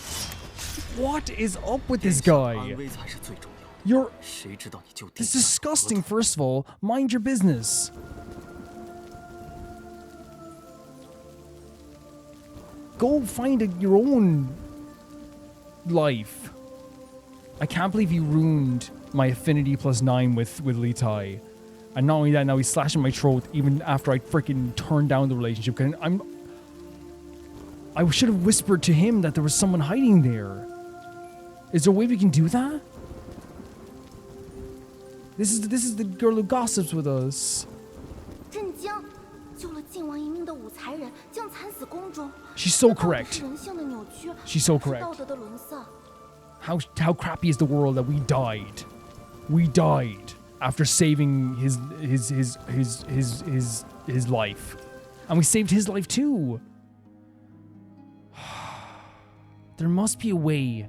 What is up with this guy? 安危才是最重要的。 You're 谁知道你救殿 This 下 is disgusting, first of all. Mind your business. Go find your own life. I can't believe he ruined my affinity +9 with Li Tai. And not only that, now he's slashing my throat even after I freaking turned down the relationship. I should have whispered to him that there was someone hiding there. Is there a way we can do that? This is the girl who gossips with us. 镇江救了晋王一命的武才人，将惨死宫中。 She's so 这到底 correct. 是人性的扭曲， She's so 还是 correct. 道德的沦丧。 How crappy is the world that we died? We died after saving his life, and we saved his life too. There must be a way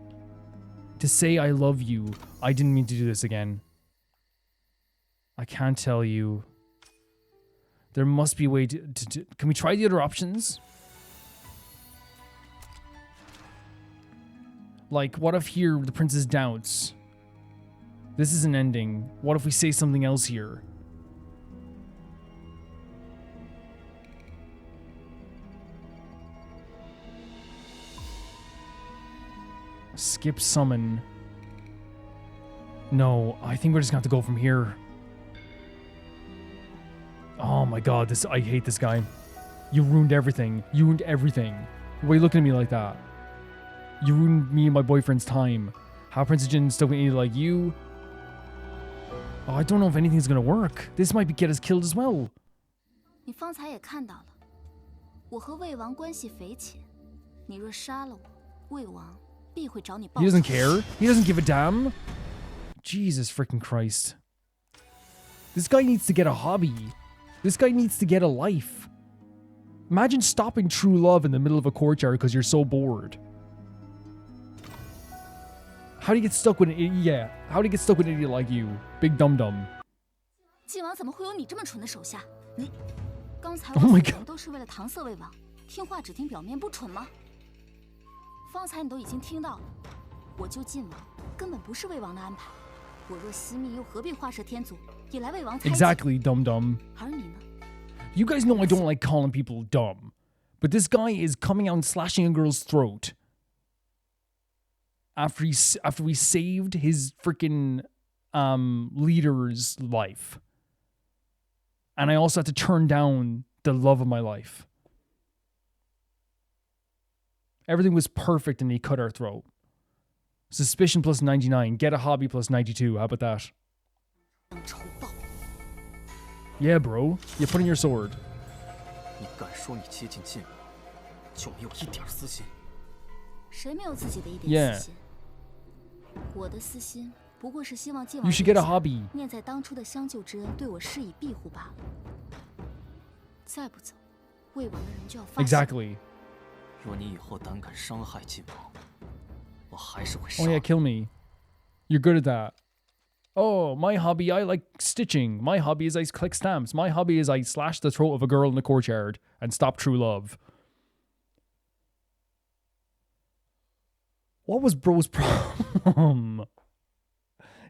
to say I love you. I didn't mean to do this again. I can't tell you. There must be a way to can we try the other options? Like, what if here the princess doubts? This is an ending. What if we say something else here? Skip summon. No, I think we're just gonna have to go from here. Oh my god, I hate this guy. You ruined everything. You ruined everything. Why are you looking at me like that? You ruined me and my boyfriend's time. How Princess Jin still gonna eat like you? Oh, I don't know if anything's gonna work. This might get us killed as well. 你方才也看到了，我和魏王关系匪浅，你若杀了我，魏王必会找你报仇。 He doesn't care. He doesn't give a damn. Jesus freaking Christ. This guy needs to get a hobby. This guy needs to get a life. Imagine stopping true love in the middle of a courtyard because you're so bored. How do you get stuck with an idiot? Yeah. How do you get stuck with an idiot like you? Big dum dum. 晋王怎么会有你这么蠢的手下？你刚才 Oh 我 my 所 God 言都是为了搪塞魏王，听话只听表面，不蠢吗？方才你都已经听到了，我救晋王根本不是魏王的安排。我若惜命，又何必画蛇添足，引来魏王猜忌？ Exactly, dum dum. 而你呢？ You guys know I don't like calling people dumb, but this guy is coming out and slashing a girl's throat after we saved his freaking leader's life, and I also had to turn down the love of my life. Everything was perfect, and he cut our throat. Suspicion plus 99, get a hobby plus 92. How about that? Yeah, bro. You put in your sword. 你敢说你接近晋王，就没有一点私心？谁没有自己的一 Yeah. 点私心？我的私心不过是希望晋 You 王 should get a 殿下 hobby. 念在当初的相救之恩，对我施以庇护罢了。再不走，魏王的人就要发现。 Exactly. 若你以后胆敢伤害晋王，我还是会杀 Oh 你。 yeah, kill me. You're good at that. Oh, my hobby, I like stitching. My hobby is I collect stamps. My hobby is I slash the throat of a girl in the courtyard and stop true love. What was bro's problem?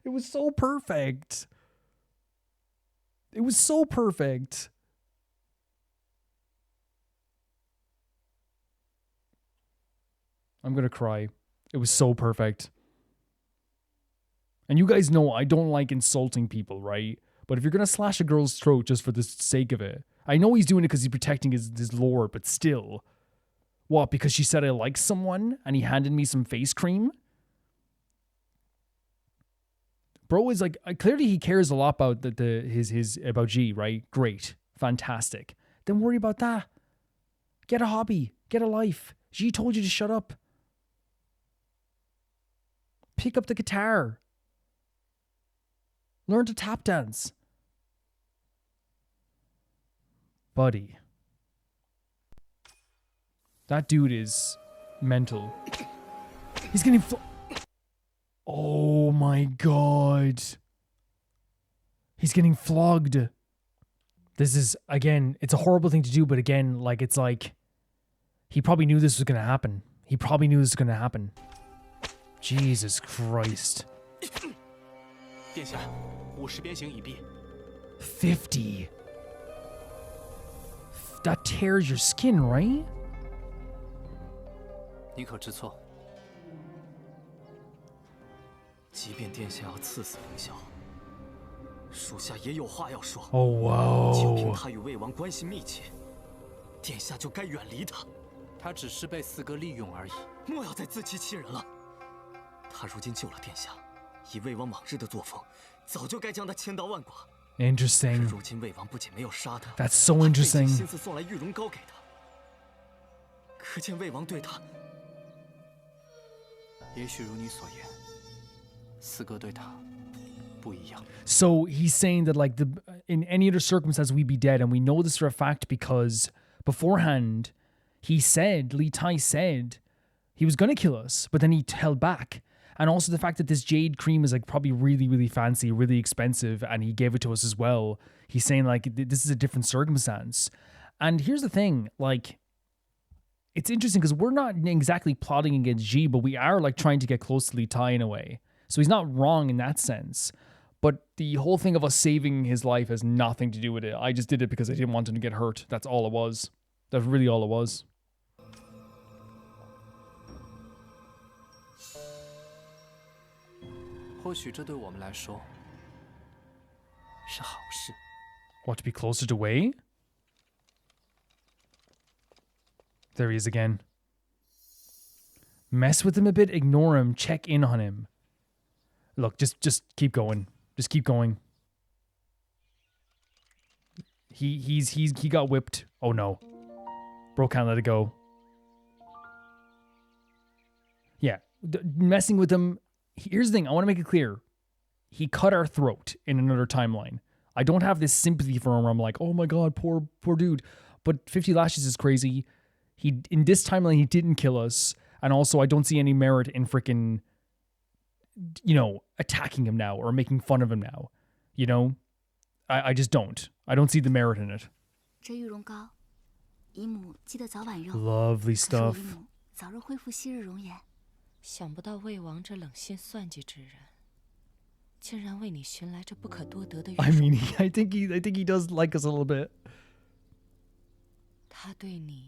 It was so perfect. It was so perfect. I'm gonna cry. It was so perfect. And you guys know I don't like insulting people, right? But if you're gonna slash a girl's throat just for the sake of it, I know he's doing it because he's protecting his lore, but still. What, because she said I like someone and he handed me some face cream? Bro is like, clearly he cares a lot about his about G, right? Great. Fantastic. Then worry about that. Get a hobby. Get a life. G told you to shut up. Pick up the guitar. Learn to tap dance. Buddy. That dude is mental. He's getting oh my god. He's getting flogged. This is, again, it's a horrible thing to do, but again, like, it's like, he probably knew this was going to happen. He probably knew this was going to happen. Jesus Christ. 殿下，50鞭刑已毕。 50. That tears your skin, right? 你可知错？即便殿下要赐死凌霄，属下也有话要说。 Oh, wow. 就凭他与魏王关系密切，殿下就该远离他。他只是被四哥利用而已。莫要再自欺欺人了。他如今救了殿下，以魏王往日的作风，早就该将他千刀万剐。 Interesting. 如今魏王不仅没有杀他， That's so interesting. 还费尽心思送来玉容膏给他，可见魏王对他。也许如你所言，四哥对他不一样。 So he's saying that, like, in any other circumstance we'd be dead, and we know this for a fact because beforehand he said, Li Tai said he was going to kill us, but then he held back. And also the fact that this jade cream is like probably really, really fancy, really expensive, and he gave it to us as well. He's saying like this is a different circumstance. And here's the thing, like, it's interesting because we're not exactly plotting against G, but we are like trying to get close to Li Tai in a way. So he's not wrong in that sense. But the whole thing of us saving his life has nothing to do with it. I just did it because I didn't want him to get hurt. That's all it was. That's really all it was. What, to be closer to Wei? There he is again. Mess with him a bit, ignore him, check in on him. Look, just keep going. Just keep going. He got whipped. Oh no. Bro can't let it go. Yeah, messing with him. Here's the thing, I want to make it clear. He cut our throat in another timeline. I don't have this sympathy for him where I'm like, oh my god, poor dude. But 50 Lashes is crazy. In this timeline, he didn't kill us. And also, I don't see any merit in freaking, attacking him now or making fun of him now. You know? I just don't. I don't see the merit in it. Lovely stuff. 想不到魏王这冷心算计之人，竟然为你寻来这不可多得的玉。 I mean, I think he does like us a little bit. 他对你。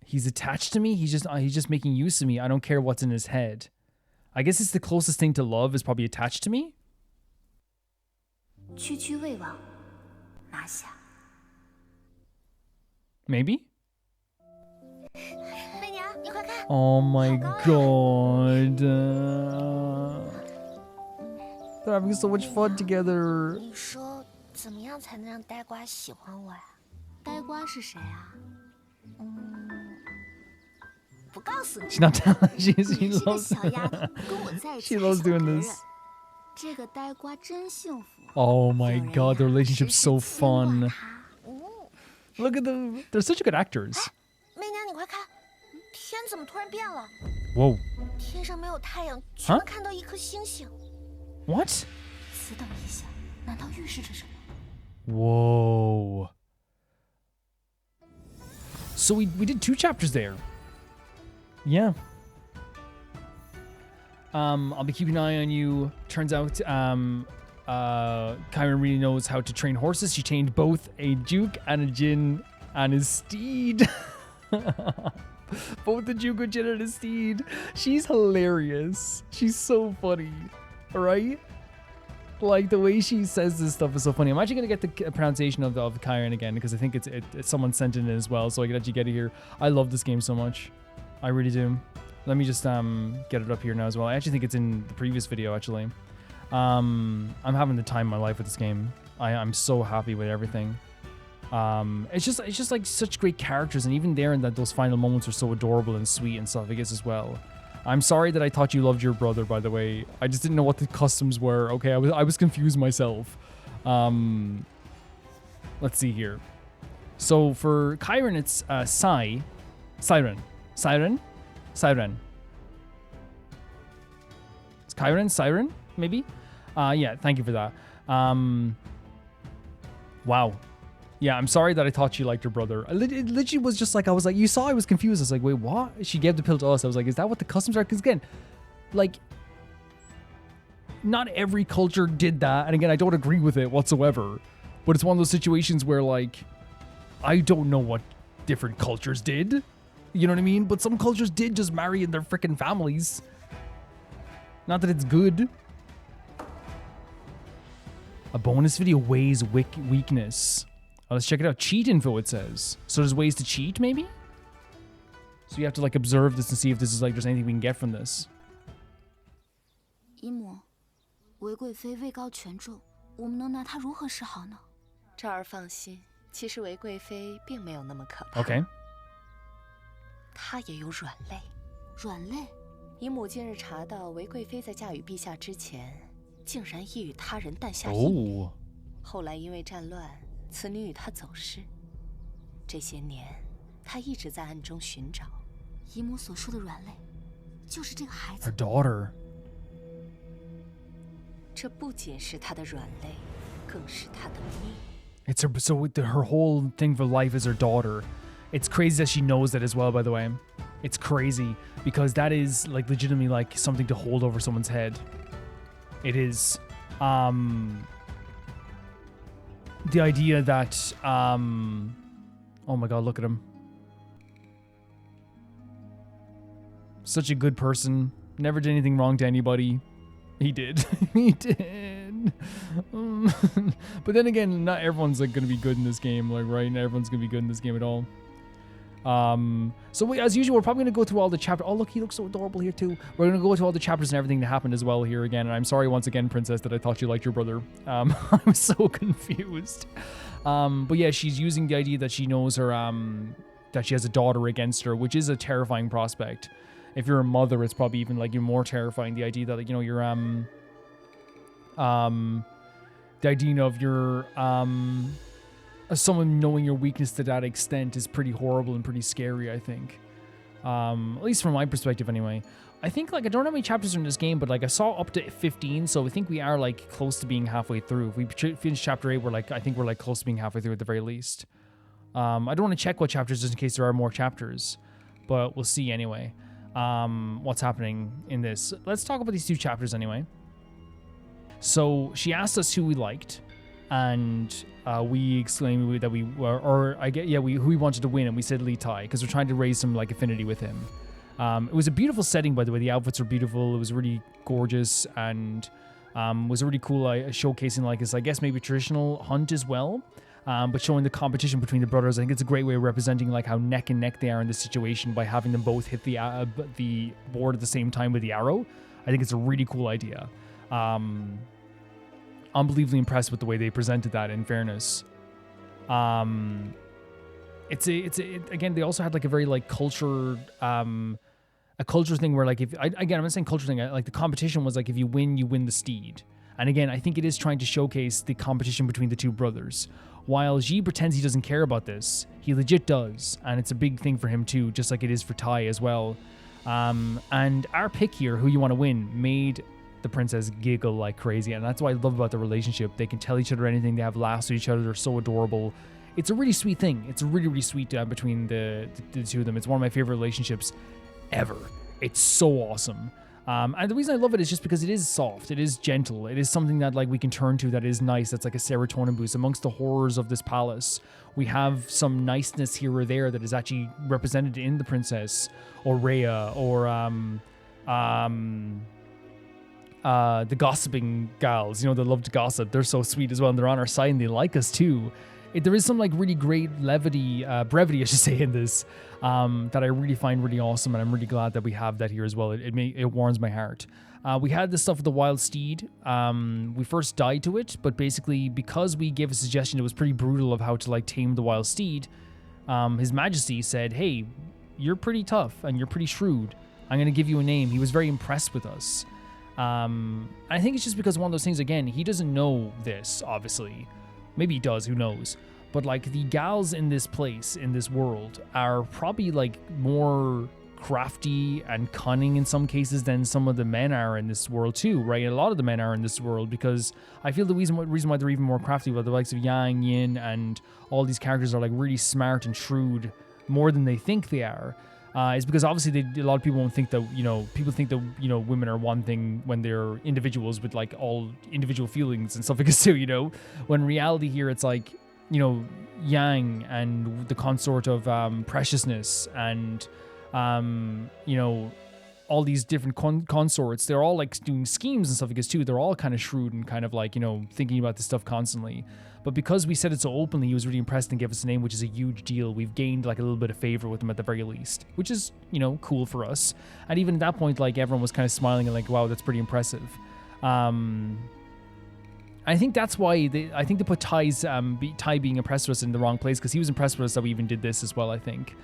He's attached to me. He's just making use of me. I don't care what's in his head. I guess it's the closest thing to love is probably attached to me. 区区魏王，拿下。 Maybe. 媚娘，你快看。 Oh my god. They're having so much fun together. 你说怎么样才能让呆瓜喜欢我呀？呆瓜是谁啊？不告诉你。 She's not telling. She 你是个 loves. 小丫头，跟我在一起 She 还 loves 想 doing 别人 this. 这个呆瓜真幸福。 Oh my god, their relationship's so fun. Look at them. They're such good actors. 媚娘，你快看，天怎么突然变了？ Whoa. 天上没有太阳，却能看到一颗星星。 What? 此等异象，难道预示着什么？ Whoa. So we did 2 chapters there. Yeah. I'll be keeping an eye on you. Turns out, Chiron really knows how to train horses. She trained both a Duke and a Jin and his steed. Both the Duke, a Jin, and his steed. She's hilarious. She's so funny. Right? Like, the way she says this stuff is so funny. I'm actually going to get the pronunciation of Chiron again because I think it's someone sent it in as well, so I can actually get it here. I love this game so much. I really do. Let me just get it up here now as well. I actually think it's in the previous video, actually. I'm having the time of my life with this game. I'm so happy with everything. It's just like such great characters, and even there in those final moments are so adorable and sweet and stuff, I guess, as well. I'm sorry that I thought you loved your brother, by the way. I just didn't know what the customs were. Okay, I was confused myself. Let's see here. So for Chiron, it's Siren. It's Chiron, Siren, maybe? Yeah, thank you for that. Wow. Yeah, I'm sorry that I thought she liked her brother. It literally was just like, I was like, you saw I was confused. I was like, wait, what? She gave the pill to us. I was like, is that what the customs are? Because again, like, not every culture did that. And again, I don't agree with it whatsoever. But it's one of those situations where, like, I don't know what different cultures did. You know what I mean? But some cultures did just marry in their freaking families. Not that it's good. A bonus video weighs weakness. Oh, let's check it out. Cheat info, it says. So there's ways to cheat, maybe? So you have to, like, observe this and see if this is, like, there's anything we can get from this. 姨母，韦贵妃位高权重，我们能拿她如何是好呢？赵儿放心，其实韦贵妃并没有那么可怕。 Okay. 她也有软肋。软肋？姨母近日查到，韦贵妃在嫁与陛下之前，竟然亦与他人诞下一女。后来因为战乱，此女与她走失。这些年，她一直在暗中寻找，姨母所说的软肋，就是这个孩子。 Her daughter. 这不仅是她的软肋，更是她的命。 It's her, so her whole thing for life is her daughter. It's crazy that she knows that as well, by the way. It's crazy because that is like legitimately like something to hold over someone's head. It is. The idea that, oh my god, look at him. Such a good person. Never did anything wrong to anybody. He did. He did. But then again, not everyone's like gonna be good in this game, like, right? Not everyone's gonna be good in this game at all. So as usual, we're probably gonna go through all the chapters. Oh, look, he looks so adorable here too. We're gonna go through all the chapters and everything that happened as well here again. And I'm sorry once again, Princess, that I thought you liked your brother. I was so confused. But yeah, she's using the idea that she knows her, that she has a daughter against her, which is a terrifying prospect. If you're a mother, it's probably even like you're more terrifying. The idea that, like, you know, you're the idea of your someone knowing your weakness to that extent is pretty horrible and pretty scary, I think. At least from my perspective anyway. I think, like, I don't know how many chapters are in this game, but like I saw up to 15, so I think we are like close to being halfway through. If we finish chapter 8, I think we're like close to being halfway through at the very least. I don't want to check what chapters just in case there are more chapters, but we'll see anyway. What's happening in this. Let's talk about these 2 chapters anyway. So she asked us who we liked, and we exclaimed that we were, or I get, yeah, who we wanted to win, and we said Li Tai because we're trying to raise some like affinity with him. It was a beautiful setting, by the way. The outfits were beautiful. It was really gorgeous, and was a really cool showcasing like this, I guess maybe traditional hunt as well. But showing the competition between the brothers. I think it's a great way of representing like how neck and neck they are in this situation by having them both hit the board at the same time with the arrow. I think it's a really cool idea. Unbelievably impressed with the way they presented that, in fairness. Again, they also had like a very like culture thing where like I'm not saying culture thing, like the competition was like if you win the steed. And again, I think it is trying to showcase the competition between the 2 brothers. While Ji pretends he doesn't care about this, he legit does. And it's a big thing for him too, just like it is for Tai as well. And our pick here, who you want to win, made the princess giggle like crazy. And that's what I love about the relationship. They can tell each other anything. They have laughs with each other. They're so adorable. It's a really sweet thing. It's really, really sweet between the 2 of them. It's one of my favorite relationships ever. It's so awesome. And the reason I love it is just because it is soft, it is gentle, it is something that like we can turn to that is nice, that's like a serotonin boost. Amongst the horrors of this palace, we have some niceness here or there that is actually represented in the princess, or Rhea, or the gossiping gals, you know, that love to gossip. They're so sweet as well, and they're on our side and they like us too. There is some like really great brevity, I should say, in this that I really find really awesome, and I'm really glad that we have that here as well. It warms my heart. We had this stuff with the wild steed. We first died to it, but basically because we gave a suggestion that was pretty brutal of how to like tame the wild steed, His Majesty said, "Hey, you're pretty tough and you're pretty shrewd. I'm gonna give you a name." He was very impressed with us. I think it's just because one of those things. Again, he doesn't know this, obviously. Maybe he does, who knows? But like the gals in this place, in this world, are probably like more crafty and cunning in some cases than some of the men are in this world too, right? A lot of the men are in this world, because I feel the reason why they're even more crafty, with the likes of Yang, Yin, and all these characters are like really smart and shrewd more than they think they are. Is because obviously a lot of people won't think that, people think that, women are one thing when they're individuals with like all individual feelings and stuff like this too, when in reality here it's like, Yang and the consort of preciousness and, all these different consorts, they're all like doing schemes and stuff like this too. They're all kind of shrewd and kind of like, thinking about this stuff constantly. But because we said it so openly, he was really impressed and gave us a name, which is a huge deal. We've gained like a little bit of favor with him at the very least, which is, cool for us. And even at that point, like everyone was kind of smiling and like, wow, that's pretty impressive. I think that's why they put Tai being impressed with us in the wrong place, because he was impressed with us that we even did this as well, I think.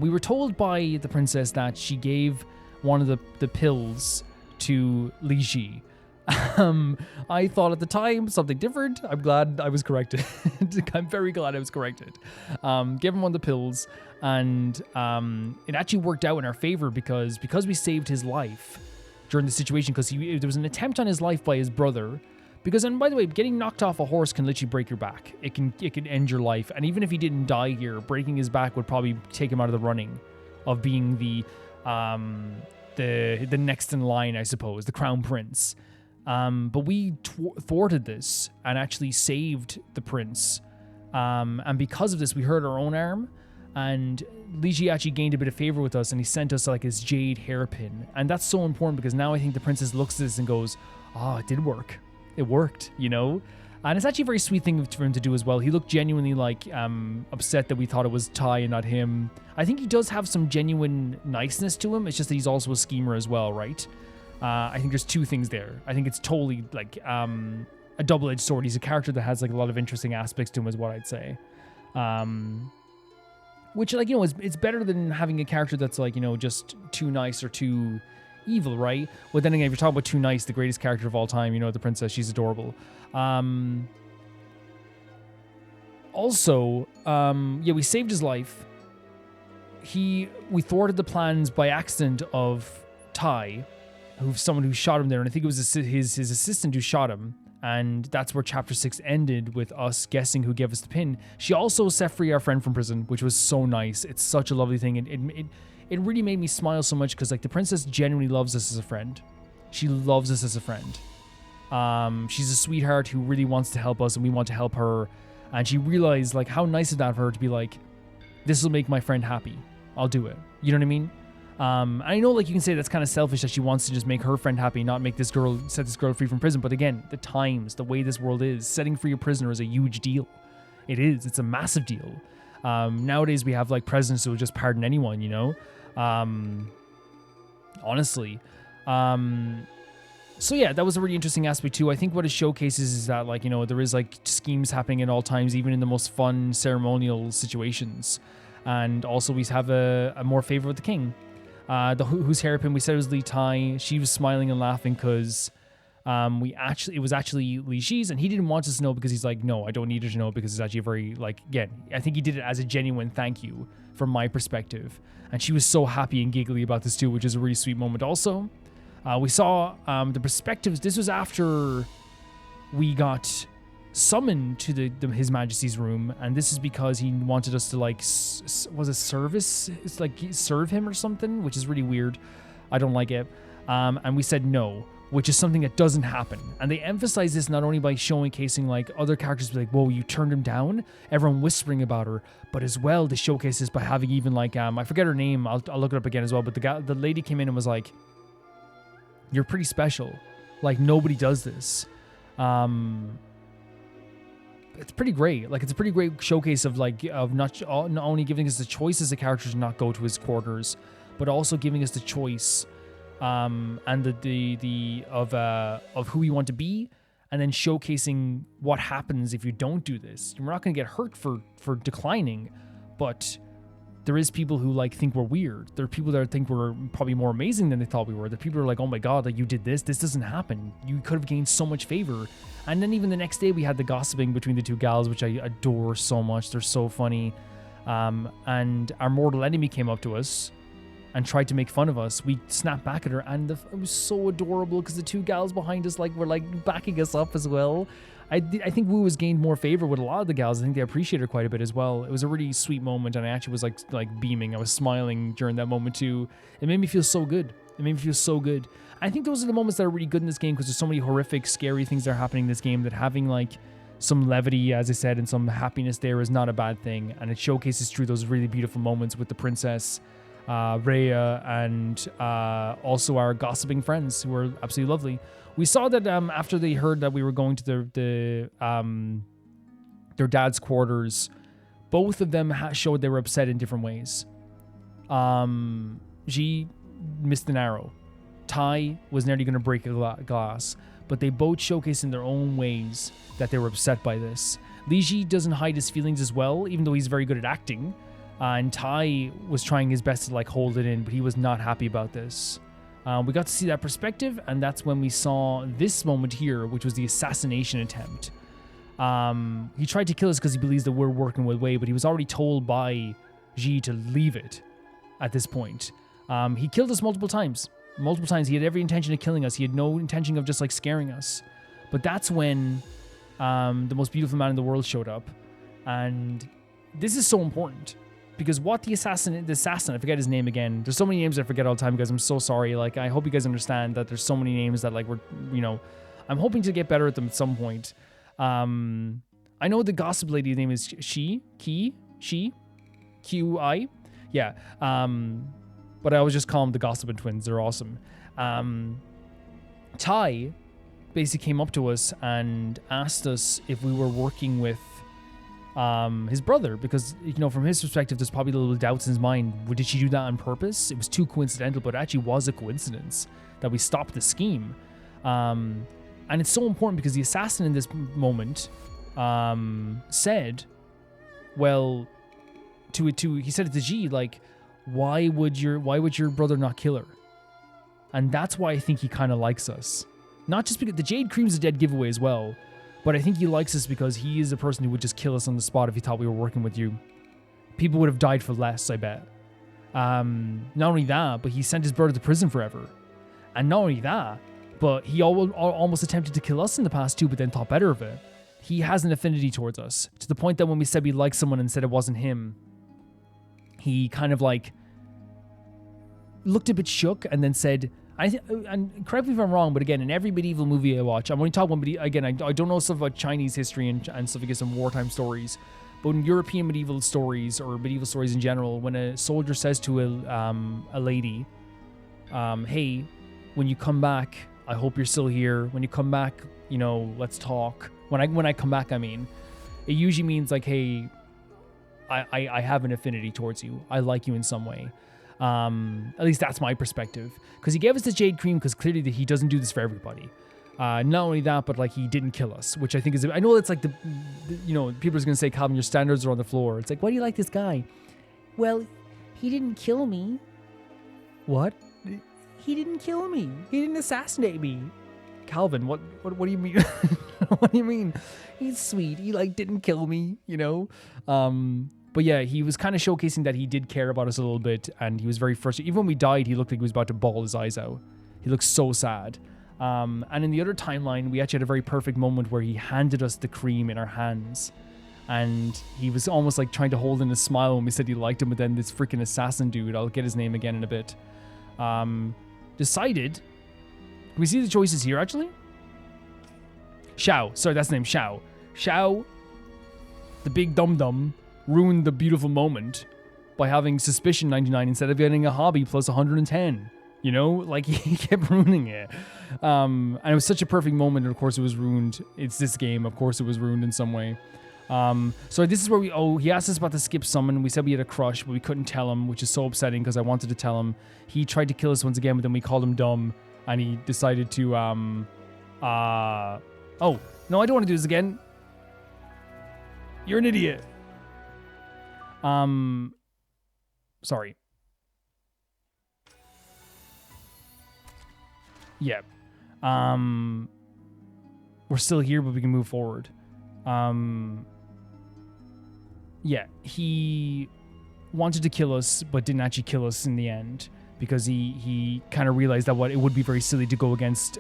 We were told by the princess that she gave one of the pills to Li Ji. I thought at the time something different. I'm glad I was corrected. I'm very glad I was corrected. Gave him one of the pills, and it actually worked out in our favor because we saved his life during the situation, because there was an attempt on his life by his brother. Because, and by the way, getting knocked off a horse can literally break your back. It can end your life. And even if he didn't die here, breaking his back would probably take him out of the running of being the next in line, I suppose, the crown prince. But we thwarted this and actually saved the prince. And because of this, we hurt our own arm. And Li Ji actually gained a bit of favor with us, and he sent us like his jade hairpin. And that's so important, because now I think the princess looks at this and goes, oh, it did work. It worked, you know? And it's actually a very sweet thing for him to do as well. He looked genuinely like upset that we thought it was Tai and not him. I think he does have some genuine niceness to him. It's just that he's also a schemer as well, right? I think there's two things there. I think it's totally like a double-edged sword. He's a character that has like a lot of interesting aspects to him, is what I'd say. Which, like, you know, it's better than having a character that's like, you know, just too nice or too evil, right? Well, then again, if you're talking about Too Nice, the greatest character of all time, you know, the princess, she's adorable. Also, yeah, we saved his life. We thwarted the plans by accident of Tai, someone who shot him there, and I think it was his assistant who shot him. And that's where chapter 6 ended, with us guessing who gave us the pin. She also set free our friend from prison, which was so nice. It's such a lovely thing. It really made me smile so much, because like the princess genuinely loves us as a friend. She loves us as a friend. She's a sweetheart who really wants to help us, and we want to help her. And she realized like how nice of that of her to be like, this will make my friend happy. I'll do it. You know what I mean? I know, like, you can say that's kind of selfish, that she wants to just make her friend happy, not make set this girl free from prison. But again, the way this world is, setting free a prisoner is a huge deal. It is. It's a massive deal. Nowadays we have like presidents who will just pardon anyone, you know? Honestly. So yeah, that was a really interesting aspect too. I think what it showcases is that, like, you know, there is like schemes happening at all times, even in the most fun ceremonial situations. And also we have a more favor with the king. Whose hairpin we said was Li Tai. She was smiling and laughing because it was actually Li Ji's, and he didn't want us to know, because he's like, no, I don't need her to know, because it's actually a very, like, again, I think he did it as a genuine thank you from my perspective. And she was so happy and giggly about this too, which is a really sweet moment also. We saw the perspectives. This was after we got summoned to His Majesty's room, and this is because he wanted us to, like, was it service? It's like serve him or something, which is really weird. I don't like it. And we said no, which is something that doesn't happen. And they emphasize this not only by showcasing like other characters be like, whoa, you turned him down, everyone whispering about her, but as well to showcase this by having even like I forget her name. I'll look it up again as well. But the lady came in and was like, you're pretty special. Like, nobody does this. It's pretty great. Like, it's a pretty great showcase of not only giving us the choice as a character to not go to his quarters, but also giving us the choice and of who we want to be, and then showcasing what happens if you don't do this. We're not going to get hurt for declining, but there is people who like think we're weird. There are people that think we're probably more amazing than they thought we were. There are people who are like, oh my god, like, you did this doesn't happen. You could have gained so much favor. And then even the next day we had the gossiping between the two gals, which I adore so much. They're so funny. And our mortal enemy came up to us and tried to make fun of us. We snapped back at her, and it was so adorable because the two gals behind us were backing us up as well. I think Wu has gained more favor with a lot of the gals. I think they appreciate her quite a bit as well. It was a really sweet moment, and I actually was like beaming. I was smiling during that moment too. It made me feel so good. I think those are the moments that are really good in this game, because there's so many horrific, scary things that are happening in this game, that having like some levity, as I said, and some happiness there is not a bad thing. And it showcases through those really beautiful moments with the princess, Rhea, and also our gossiping friends, who were absolutely lovely. We saw that after they heard that we were going to their dad's quarters, both of them showed they were upset in different ways. Ji missed an arrow. Tai was nearly going to break a glass, but they both showcased in their own ways that they were upset by this. Li Ji doesn't hide his feelings as well, even though he's very good at acting. And Tai was trying his best to like hold it in, but he was not happy about this. We got to see that perspective, and that's when we saw this moment here, which was the assassination attempt. He tried to kill us because he believes that we're working with Wei, but he was already told by Ji to leave it at this point. He killed us multiple times. Multiple times. He had every intention of killing us. He had no intention of just like scaring us. But that's when the most beautiful man in the world showed up. And this is so important. Because what the assassin, I forget his name again. There's so many names I forget all the time, guys. I'm so sorry. Like, I hope you guys understand that there's so many names that, like, I'm hoping to get better at them at some point. I know the gossip lady's name is Qi. Yeah. But I always just call them the Gossipin Twins. They're awesome. Tai basically came up to us and asked us if we were working with his brother, because, from his perspective, there's probably a little doubts in his mind. Did she do that on purpose? It was too coincidental, but it actually was a coincidence that we stopped the scheme. And it's so important because the assassin in this moment said, well, he said it to Ji, like, why would your brother not kill her? And that's why I think he kind of likes us. Not just because the Jade Cream's a dead giveaway as well, but I think he likes us because he is a person who would just kill us on the spot if he thought we were working with you. People would have died for less, I bet. Not only that, but he sent his brother to prison forever. And not only that, but he almost attempted to kill us in the past too, but then thought better of it. He has an affinity towards us, to the point that when we said we liked someone and said it wasn't him, he kind of like looked a bit shook and then said, and correct me if I'm wrong, but again, in every medieval movie I watch, I'm only talking about, again, I don't know stuff about Chinese history and stuff, I guess some wartime stories, but in European medieval stories or medieval stories in general, when a soldier says to a lady, hey, when you come back, I hope you're still here. When you come back, let's talk. When I come back, I mean, it usually means like, hey, I have an affinity towards you. I like you in some way. At least that's my perspective. Because he gave us the Jade Cream because clearly he doesn't do this for everybody. Not only that, but like he didn't kill us, which I think is, I know it's like people are going to say, Calvin, your standards are on the floor. It's like, why do you like this guy? Well, he didn't kill me. What? He didn't kill me. He didn't assassinate me. Calvin, what do you mean? What do you mean? He's sweet. He didn't kill me, But yeah, he was kind of showcasing that he did care about us a little bit, and he was very frustrated. Even when we died, he looked like he was about to bawl his eyes out. He looked so sad. And in the other timeline, we actually had a very perfect moment where he handed us the cream in our hands. And he was almost like trying to hold in a smile when we said he liked him, but then this freaking assassin dude, I'll get his name again in a bit, decided... Can we see the choices here, actually? Xiao. Sorry, that's the name, Xiao. Xiao, the big dum-dum, ruined the beautiful moment by having suspicion 99 instead of getting a hobby plus 110. He kept ruining it. And it was such a perfect moment, and of course it was ruined. It's this game, of course it was ruined in some way. So this is where he asked us about the skip summon. We said we had a crush, but we couldn't tell him, which is so upsetting because I wanted to tell him. He tried to kill us once again, but then we called him dumb, and he decided to, oh, no, I don't want to do this again. You're an idiot. Sorry. Yeah. We're still here, but we can move forward. Yeah, he wanted to kill us, but didn't actually kill us in the end, because he kind of realized that it would be very silly to go against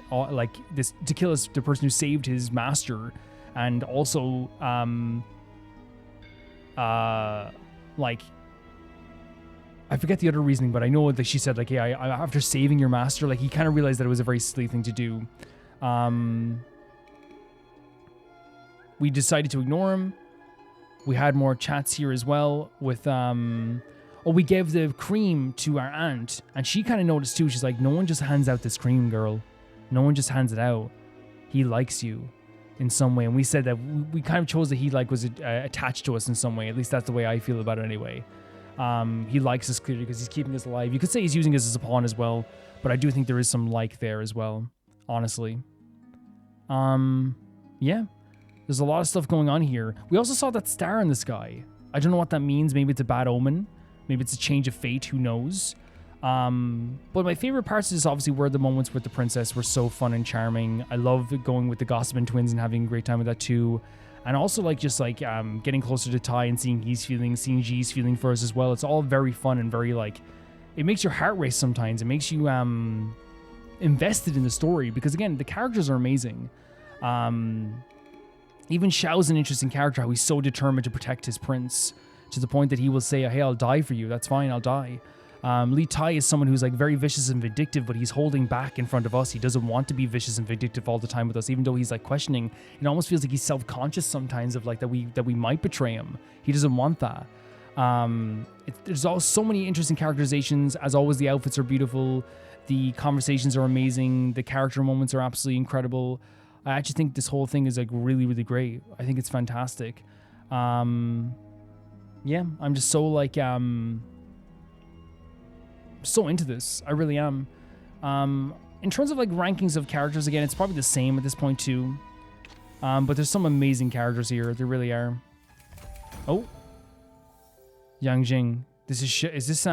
this, to kill us, the person who saved his master, and also I forget the other reasoning, but I know that she said hey, after saving your master, he kind of realized that it was a very silly thing to do. We decided to ignore him. We had more chats here as well with we gave the cream to our aunt, and she kind of noticed too. She's like, no one just hands out this cream, girl. No one just hands it out. He likes you in some way. And we said that we kind of chose that he was attached to us in some way. At least that's the way I feel about it anyway. He likes us clearly because he's keeping us alive. You could say he's using us as a pawn as well, but I do think there is some there as well, honestly. Yeah. There's a lot of stuff going on here. We also saw that star in the sky. I don't know what that means. Maybe it's a bad omen. Maybe it's a change of fate. Who knows? But my favorite parts is obviously were the moments with the princess were so fun and charming. I love going with the Gossipin twins and having a great time with that too. And also like just like getting closer to Ty and seeing he's feeling, seeing G's feeling for us as well. It's all very fun and very like, it makes your heart race sometimes. It makes you invested in the story because again, the characters are amazing. Even Xiao's an interesting character, how he's so determined to protect his prince to the point that he will say, hey, I'll die for you. That's fine, I'll die. Li Tai is someone who's like very vicious and vindictive, but he's holding back in front of us. He doesn't want to be vicious and vindictive all the time with us, even though he's like questioning. It almost feels like he's self-conscious sometimes of like that we might betray him. He doesn't want that. There's also so many interesting characterizations. As always, the outfits are beautiful. The conversations are amazing. The character moments are absolutely incredible. I actually think this whole thing is like really, really great. I think it's fantastic. Yeah, I'm just so like so into this. I really am. In terms of like rankings of characters, again, it's probably the same at this point too. But there's some amazing characters here. There really are. Oh, Yang Jing. This is this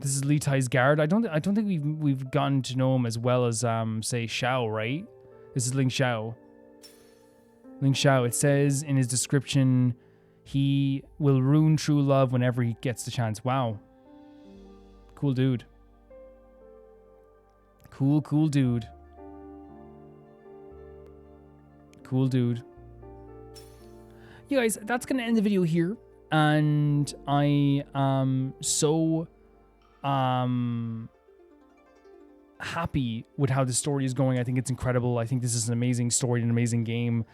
This is Li Tai's guard. I don't think we've gotten to know him as well as say Xiao, right? This is Ling Xiao. Ling Xiao. It says in his description, he will ruin true love whenever he gets the chance. Wow. Cool dude. Cool dude. Cool dude. You guys, that's gonna end the video here, and I am so happy with how the story is going. I think it's incredible. I think this is an amazing story and an amazing game.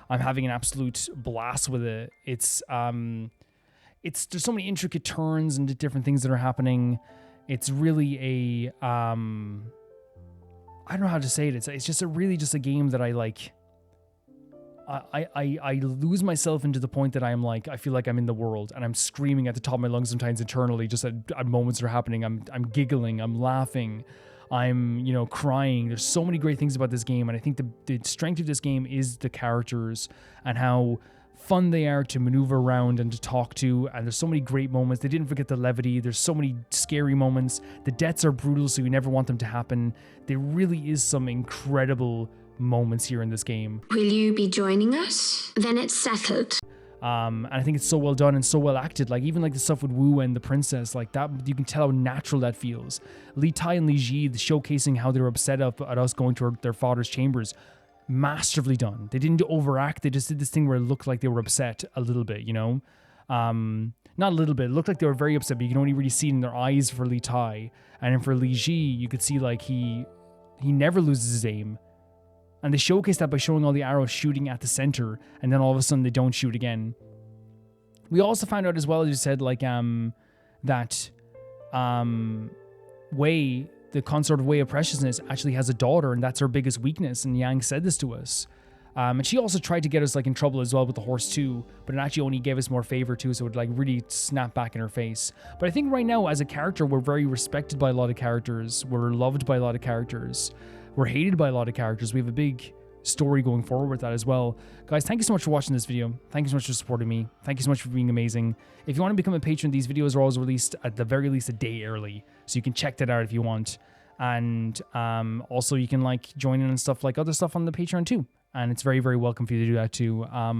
I'm having an absolute blast with it. It's there's so many intricate turns and different things that are happening. It's really a I don't know how to say it. It's just a game that I like. I lose myself into the point that I'm like, I feel like I'm in the world and I'm screaming at the top of my lungs sometimes internally, just at moments that are happening. I'm giggling, I'm laughing, I'm, crying. There's so many great things about this game. And I think the strength of this game is the characters and how fun they are to maneuver around and to talk to. And there's so many great moments. They didn't forget the levity. There's so many scary moments. The deaths are brutal, so you never want them to happen. There really is some incredible moments here in this game. Will you be joining us? Then it's settled. And I think it's so well done and so well acted. Like even like the stuff with Wu and the princess, like that, you can tell how natural that feels. Li Tai and Li Ji, showcasing how they're upset at us going to their father's chambers, masterfully done. They didn't overact. They just did this thing where it looked like they were upset a little bit, not a little bit. It looked like they were very upset, but you can only really see it in their eyes for Li Tai. And then for Li Ji, you could see like he never loses his aim. And they showcase that by showing all the arrows shooting at the center, and then all of a sudden they don't shoot again. We also found out as well, as you said, like that Wei, the consort of Wei of Preciousness, actually has a daughter, and that's her biggest weakness. And Yang said this to us. And she also tried to get us like in trouble as well with the horse too, but it actually only gave us more favor too, so it like really snapped back in her face. But I think right now as a character, we're very respected by a lot of characters. We're loved by a lot of characters. We're hated by a lot of characters. We have a big story going forward with that as well. Guys, thank you so much for watching this video. Thank you so much for supporting me. Thank you so much for being amazing. If you want to become a patron, these videos are always released at the very least a day early, so you can check that out if you want. And also you can like join in and stuff like other stuff on the Patreon too. And it's very, very welcome for you to do that too. I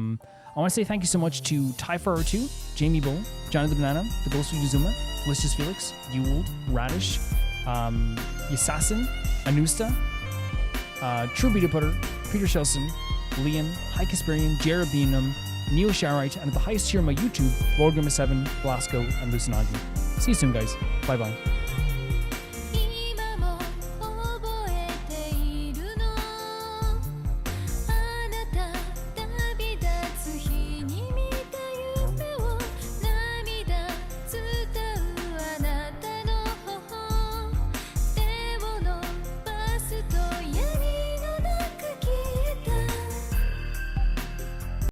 want to say thank you so much to Typhar02, Jamie Bull, Johnny the Banana, The Ghost of Yuzuma, Felicious Felix, Ewald, Radish, Yassassin, Anusta, True Beta Putter, Peter Shelson, Liam, High Casparian, Jared Beanham, Neo Sharite, and at the highest tier of my YouTube, Borgrim7, Blasco, and Lucinagi. See you soon, guys. Bye-bye.